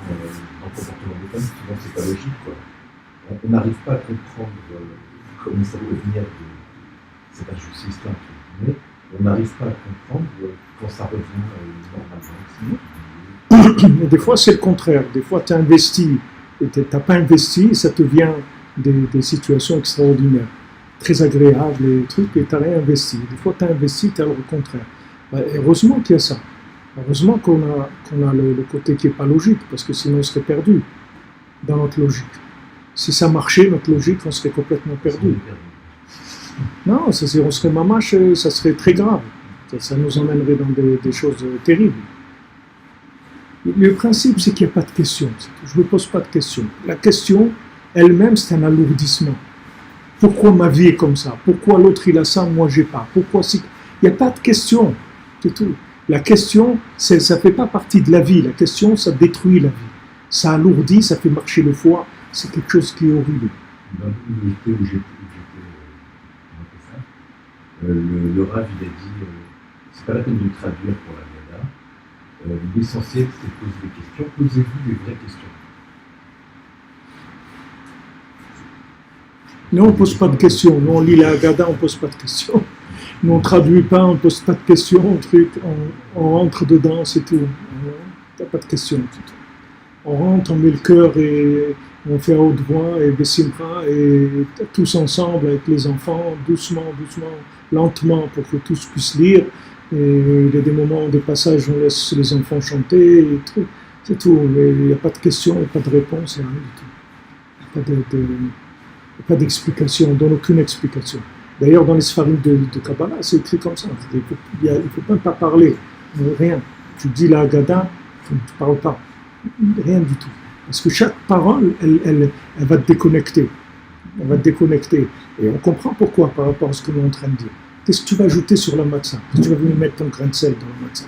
des femmes, souvent c'est pas logique, quoi. On n'arrive pas à comprendre comment ça peut venir c'est pas juste l'histoire, mais on n'arrive pas à comprendre quand ça revient normalement. Mais des fois c'est le contraire, des fois tu as investi et tu n'as pas investi, ça te vient des situations extraordinaires, très agréables et trucs, et tu n'as rien investi. Des fois tu as investi, tu as le contraire. Heureusement qu'il y a ça. Heureusement qu'on a le côté qui n'est pas logique, parce que sinon on serait perdu dans notre logique. Si ça marchait, notre logique, on serait complètement perdu. Non, on serait mamache, ça serait très grave. Ça nous emmènerait dans des choses terribles. Le principe, c'est qu'il n'y a pas de question. Je ne me pose pas de question. La question, elle-même, c'est un alourdissement. Pourquoi ma vie est comme ça? Pourquoi l'autre, il a ça, moi, j'ai pas? Pourquoi si... Il n'y a pas de question. C'est tout. La question, ça ne fait pas partie de la vie. La question, ça détruit la vie. Ça alourdit, ça fait marcher le foie. C'est quelque chose qui est horrible. Dans l'unité où j'étais, le Rav, il a dit c'est pas la peine de traduire pour la Gada. L'essentiel, c'est de poser des questions. Posez-vous des vraies questions. Nous, on ne pose pas de questions. Nous, on lit la Gada, on ne pose pas de questions. Nous, on ne traduit pas, on ne pose pas de questions. On rentre dedans, c'est tout. Il n'y a pas de questions. On rentre, on met le cœur et on fait à haute voix et Bessimcha et tous ensemble avec les enfants, doucement, lentement pour que tous puissent lire. Et il y a des moments de passage où on laisse les enfants chanter et tout. C'est tout. Il n'y a pas de questions, il n'y a pas de réponse, il n'y a rien du tout. Il n'y a pas d'explication, on ne donne aucune explication. D'ailleurs, dans les Sfarim de Kabbalah, c'est écrit comme ça. Il ne faut même pas parler, rien. Tu dis la Haggadah, tu ne parles pas. Rien du tout. Parce que chaque parole, elle va te déconnecter. Elle va te déconnecter. Et on comprend pourquoi par rapport à ce que nous sommes en train de dire. Qu'est-ce que tu vas ajouter sur la matzah? Tu vas venir mettre ton grain de sel dans la matzah.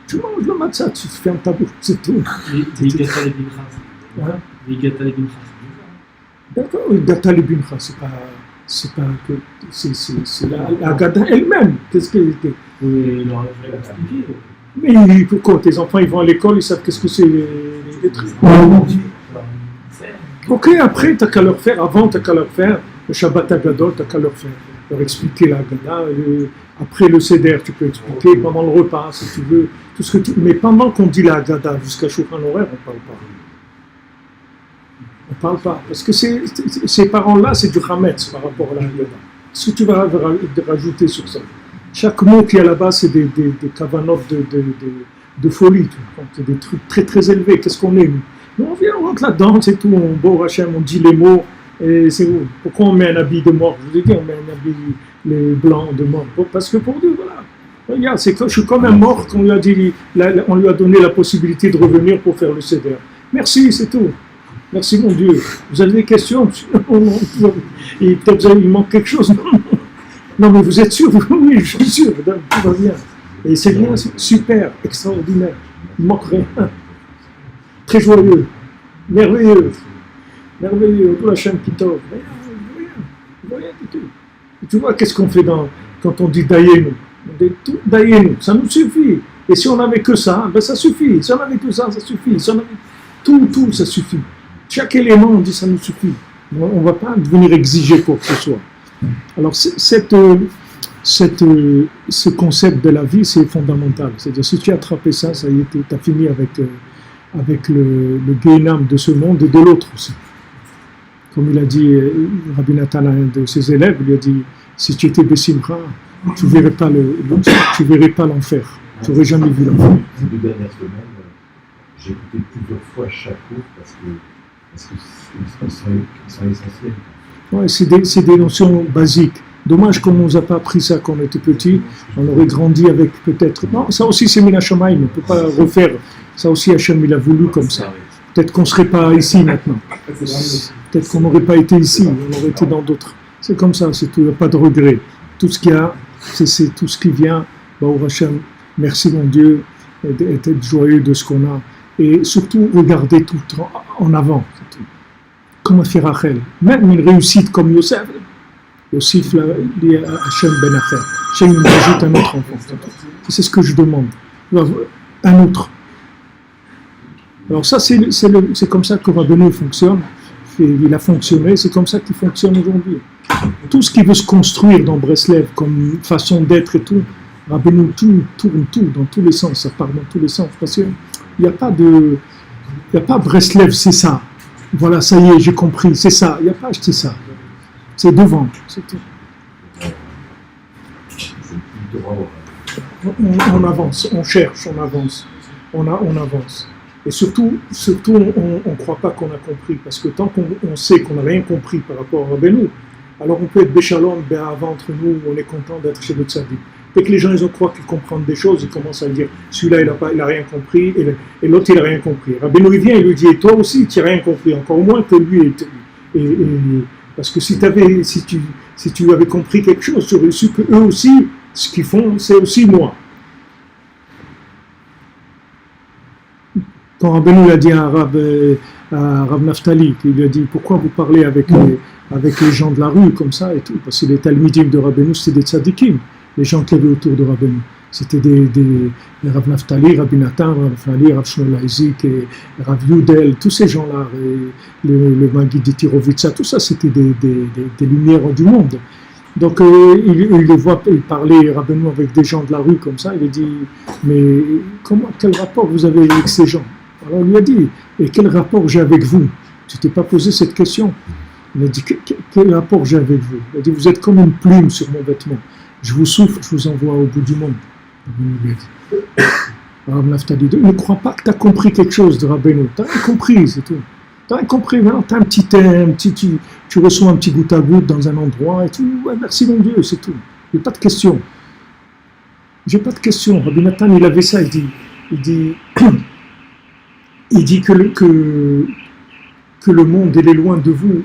Tu manges la matzah, tu fermes ta bouche, c'est tout. D'accord, Gata les Bincha, c'est pas que c'est la Haggadah elle-même. Qu'est-ce qu'elle était? Mais pourquoi tes enfants ils vont à l'école, ils savent qu'est-ce que c'est les trucs. Ok, après t'as qu'à leur faire, avant t'as qu'à leur faire Le Shabbat Agadol, tu n'as qu'à leur expliquer la Haggadah. Après le Seder, tu peux expliquer pendant le repas, si tu veux. Tout ce que mais pendant qu'on dit la Haggadah jusqu'à Shulchan Aruch, on ne parle pas. On ne parle pas. Parce que ces paroles-là, c'est du Hametz par rapport à la Haggadah. Qu'est-ce que tu vas rajouter sur ça? Chaque mot qu'il y a là-bas, c'est des kavanot de folie. C'est des trucs très très élevés. Qu'est-ce qu'on est, nous? On vient, on rentre là-dedans, c'est tout. On beau Hachem, on dit les mots. Et c'est où? Pourquoi on met un habit de mort? Je vous ai dit, on met un habit blanc de mort. Parce que pour Dieu, voilà. Regarde, je suis comme un mort qu'on lui a dit, on lui a donné la possibilité de revenir pour faire le Seder. Merci, c'est tout. Merci mon Dieu. Vous avez des questions? Et peut-être il manque quelque chose? Non, mais vous êtes sûr? Oui, je suis sûr. Tout va bien. Et c'est bien, super, extraordinaire. Il ne manque rien. Très joyeux, merveilleux. Merveilleux, tout la chaîne qui tombe. Rien du tout. Et tu vois, qu'est-ce qu'on fait quand on dit Dayenu? On dit tout Dayenu, ça nous suffit. Et si on n'avait que ça, ben ça suffit. Si on n'avait que ça, ça suffit. Si on avait tout, ça suffit. Chaque élément, on dit ça nous suffit. On ne va pas venir exiger quoi que ce soit. Alors, ce concept de la vie, c'est fondamental. C'est-à-dire, si tu as attrapé ça, ça y est, tu as fini avec le Gehinam de ce monde et de l'autre aussi. Comme il a dit, Rabbi Nathan, un de ses élèves, il lui a dit, si tu étais Bessimcha, tu ne verrais pas l'enfer. Tu n'aurais jamais vu l'enfer. Ces 2 dernières semaines, j'ai écouté plusieurs fois chaque cours parce qu'ils sont essentiels. Ouais, c'est des notions basiques. Dommage qu'on ne nous a pas appris ça quand on était petit. On aurait grandi avec peut-être... Non, ça aussi c'est Mina Shamayim, on ne peut pas refaire. Ça aussi Hachem il a voulu comme ça. Peut-être qu'on ne serait pas ici maintenant. Peut-être qu'on n'aurait pas été ici, on aurait été dans d'autres. C'est comme ça, c'est tout, il n'y a pas de regret. Tout ce qu'il y a, c'est tout ce qui vient. Baruch Hashem, merci mon Dieu, et d'être joyeux de ce qu'on a. Et surtout, regarder tout en avant. Comme a fait Rachel. Même une réussite comme Yosef. Yosef, il y a Hachem Ben Acher. Hachem nous ajoute un autre enfant. C'est ce que je demande. Un autre. Alors ça, c'est comme ça que Rabbeinu fonctionne. Il a fonctionné, c'est comme ça qu'il fonctionne aujourd'hui. Tout ce qui veut se construire dans Breslev comme façon d'être et tout, Rabbeinu tourne tout dans tous les sens, ça part dans tous les sens. Parce qu'il n'y a pas Breslev, c'est ça. Voilà, ça y est, j'ai compris, c'est ça. Il n'y a pas c'est ça. C'est devant, c'est tout. On avance, on cherche, on avance. On avance. Et surtout, on ne croit pas qu'on a compris, parce que tant qu'on sait qu'on n'a rien compris par rapport à Rabbeinu, alors on peut être béchalom, béhava entre nous, on est content d'être chez le tzaddik. Dès que les gens ils croient qu'ils comprennent des choses, ils commencent à dire celui-là il n'a rien compris, et l'autre il n'a rien compris. Rabbeinu il vient et lui dit, et toi aussi tu n'as rien compris, encore moins que lui. Parce que si tu avais compris quelque chose, tu aurais su qu'eux aussi, ce qu'ils font, c'est aussi moi. Quand Rabbeinu l'a dit à Rav Naftali, il lui a dit pourquoi vous parlez avec les gens de la rue comme ça et tout, parce que les talmidim de Rabbeinu c'était des tzadikim, les gens qui avaient autour de Rabbeinu. C'était des Rav Naftali, Rabbi Nathan, Rav Naftali, Rav Shmuel Isaac, Rav Yudel, tous ces gens-là, le Maguid de Tirovitsa, tout ça c'était des lumières du monde. Donc il les voit parler Rabbeinu avec des gens de la rue comme ça, il lui dit mais quel rapport vous avez avec ces gens? Alors il lui a dit, et quel rapport j'ai avec vous? Tu t'es pas posé cette question? Il a dit, quel rapport j'ai avec vous? Il a dit, vous êtes comme une plume sur mon vêtement. Je vous souffle, je vous envoie au bout du monde. Alors Naftali dit, ne crois pas que tu as compris quelque chose de Rabbeinu. Tu as rien compris, c'est tout. Tu as rien compris, maintenant tu as tu reçois un petit goutte à goutte dans un endroit et tout. Ouais, merci mon Dieu, c'est tout. Il n'y a pas de question. J'ai pas de question. Rabbi Nathan, il avait ça, il dit que le monde il est loin de vous.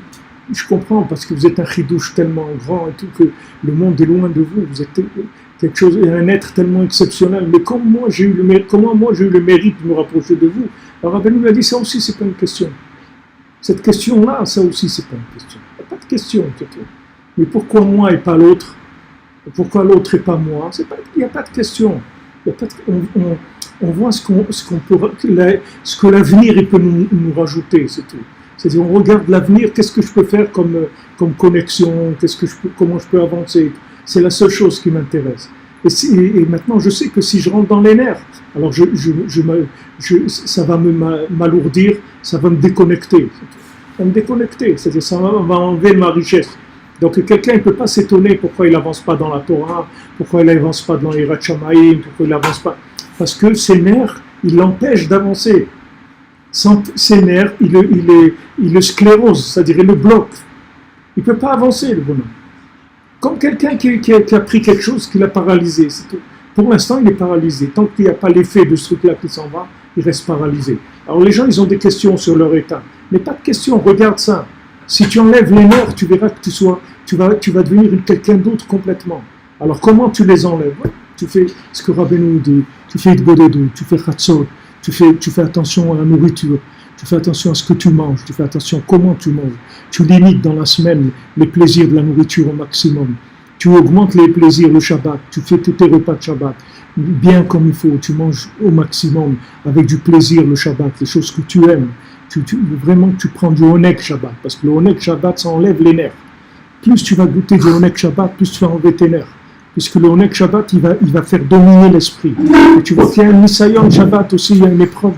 Je comprends parce que vous êtes un chidouche tellement grand et tout que le monde est loin de vous. Vous êtes quelque chose, un être tellement exceptionnel. Mais comment moi j'ai eu le mérite de me rapprocher de vous? Alors Rabbeinu lui a dit ça aussi c'est pas une question. Cette question-là, ça aussi c'est pas une question. Il n'y a pas de question. Mais pourquoi moi et pas l'autre? Pourquoi l'autre et pas moi? Il n'y a pas de question. On voit ce que l'avenir peut nous rajouter, c'est tout. C'est-à-dire, on regarde l'avenir, qu'est-ce que je peux faire comme connexion, comment je peux avancer. C'est la seule chose qui m'intéresse. Et maintenant, je sais que si je rentre dans les nerfs, alors ça va m'alourdir, ça va me déconnecter. Ça va me déconnecter, c'est-à-dire ça va enlever ma richesse. Donc quelqu'un ne peut pas s'étonner pourquoi il n'avance pas dans la Torah, pourquoi il n'avance pas dans Hirat Shamayim, pourquoi il n'avance pas. Parce que ces nerfs, ils l'empêchent d'avancer. Sans ces nerfs, il le sclérose, c'est-à-dire il le bloque. Il ne peut pas avancer, le bonhomme. Comme quelqu'un qui a pris quelque chose qui l'a paralysé. Pour l'instant, il est paralysé. Tant qu'il n'y a pas l'effet de ce truc-là qui s'en va, il reste paralysé. Alors les gens, ils ont des questions sur leur état. Mais pas de questions, regarde ça. Si tu enlèves les nerfs, tu verras que tu vas devenir quelqu'un d'autre complètement. Alors comment tu les enlèves? Tu fais ce que Rabbeinu dit, tu fais Idbodedou, tu fais Chatzot, tu fais attention à la nourriture, tu fais attention à ce que tu manges, tu fais attention à comment tu manges. Tu limites dans la semaine les plaisirs de la nourriture au maximum. Tu augmentes les plaisirs le Shabbat, tu fais tous tes repas de Shabbat bien comme il faut, tu manges au maximum avec du plaisir le Shabbat, les choses que tu aimes. Vraiment, tu prends du Oneg Shabbat, parce que le Oneg Shabbat, ça enlève les nerfs. Plus tu vas goûter du Oneg Shabbat, plus tu vas enlever tes nerfs. Puisque le Oneg Shabbat, il va faire dominer l'esprit. Et tu vois qu'il y a un Nisayon Shabbat aussi, il y a une épreuve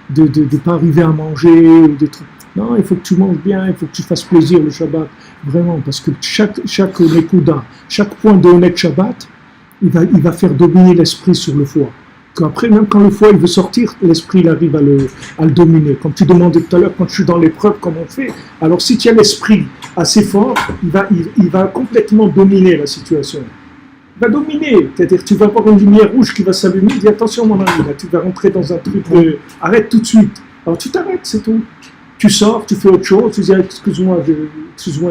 de ne pas arriver à manger, ou des trucs. Non, il faut que tu manges bien, il faut que tu fasses plaisir le Shabbat, vraiment, parce que chaque Nekuda, chaque point de Oneg Shabbat, il va faire dominer l'esprit sur le foie. Qu'après, même quand le foie il veut sortir, l'esprit il arrive à le dominer. Comme tu demandais tout à l'heure, quand je suis dans l'épreuve, comment on fait? Alors si tu as l'esprit assez fort, il va complètement dominer la situation. Il va dominer, c'est-à-dire tu vas avoir une lumière rouge qui va s'allumer, dis attention mon ami, là, tu vas rentrer dans un truc, arrête tout de suite. Alors tu t'arrêtes, c'est tout. Tu sors, tu fais autre chose, tu dis excuse-moi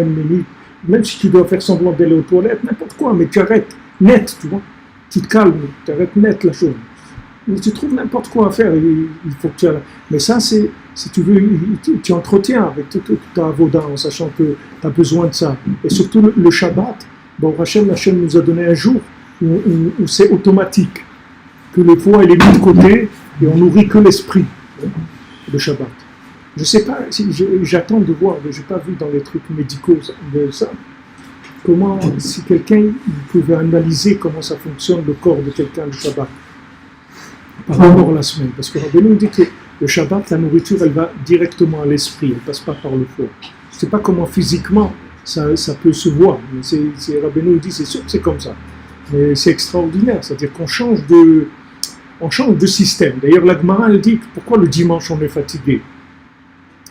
une minute, même si tu dois faire semblant d'aller aux toilettes, n'importe quoi, mais tu arrêtes net, tu vois. Tu te calmes, tu arrêtes net la chose. Mais tu trouves n'importe quoi à faire, il faut que tu ailles. Mais ça, c'est, si tu veux, tu entretiens avec tout ta avoda en sachant que tu as besoin de ça. Et surtout le Shabbat, bon, Hachem nous a donné un jour où c'est automatique, que le foie il est mis de côté et on nourrit que l'esprit, le Shabbat. Je ne sais pas, j'attends de voir, je n'ai pas vu dans les trucs médicaux de ça, comment, si quelqu'un pouvait analyser comment ça fonctionne le corps de quelqu'un le Shabbat. Par rapport à la semaine, parce que Rabbeinu dit que le Shabbat, la nourriture, elle va directement à l'esprit, elle ne passe pas par le foie. Je ne sais pas comment physiquement ça peut se voir, mais Rabbeinu dit c'est sûr que c'est comme ça. Mais c'est extraordinaire, c'est-à-dire qu'on change de système. D'ailleurs, la Gemara, elle dit pourquoi le dimanche on est fatigué.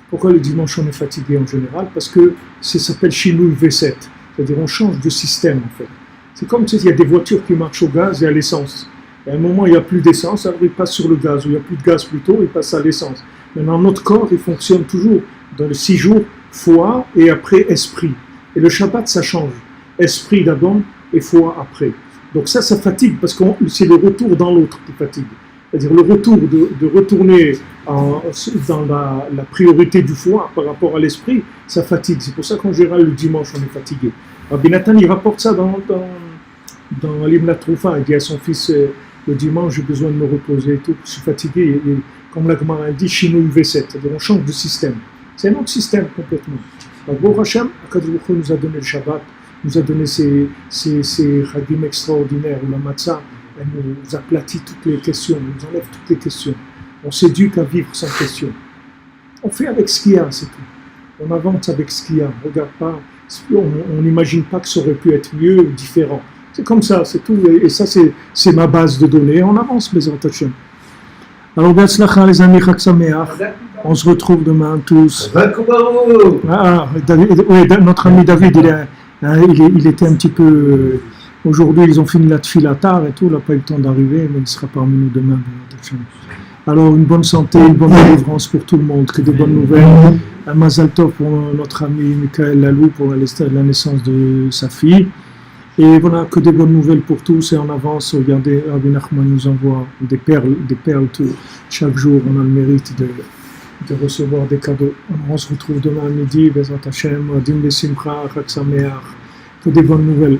Pourquoi le dimanche on est fatigué en général? Parce que ça s'appelle Shinui V7, c'est-à-dire on change de système en fait. C'est comme si il y a des voitures qui marchent au gaz et à l'essence. À un moment, il n'y a plus d'essence, alors il passe sur le gaz, ou il n'y a plus de gaz plutôt, il passe à l'essence. Maintenant, notre corps, il fonctionne toujours dans les 6 jours, foie et après esprit. Et le Shabbat, ça change. Esprit d'abord et foie après. Donc ça fatigue, parce que c'est le retour dans l'autre qui fatigue. C'est-à-dire le retour de retourner dans la priorité du foie par rapport à l'esprit, ça fatigue. C'est pour ça qu'en général, le dimanche, on est fatigué. Rabbi Nathan, il rapporte ça dans l'Hymne Troufa, il dit à son fils, le dimanche, j'ai besoin de me reposer et tout, je suis fatigué. Et comme la Gemara dit, Shinui V7, c'est-à-dire on change de système. C'est un autre système complètement. Donc, Baruch Hashem, Akadosh Baruch Hu nous a donné le Shabbat, nous a donné ces Chagim extraordinaires, où la Matzah, elle nous aplatit toutes les questions, elle nous enlève toutes les questions. On s'éduque à vivre sans question. On fait avec ce qu'il y a, c'est tout. On avance avec ce qu'il y a. On regarde pas, on n'imagine pas que ça aurait pu être mieux ou différent. C'est comme ça, c'est tout. Et ça, c'est ma base de données. On avance, Bezrat Hashem. Alors, Be'atzlacha, les amis, Chag Sameach. On se retrouve demain tous. Notre ami David, il était un petit peu. Aujourd'hui, ils ont fini la tefila tard et tout. Il n'a pas eu le temps d'arriver, mais il sera parmi nous demain, Bezrat Hashem. Alors, une bonne santé, une bonne délivrance pour tout le monde, que des bonnes nouvelles. Un Mazal Tov pour notre ami Michael Lalou pour la naissance de sa fille. Et voilà, que des bonnes nouvelles pour tous et en avance. Regardez, Rabbi Nachman nous envoie des perles tout. Chaque jour, on a le mérite de recevoir des cadeaux. On se retrouve demain à midi, Bezrat Hashem, Adim Besimcha, Chag Sameach, que des bonnes nouvelles.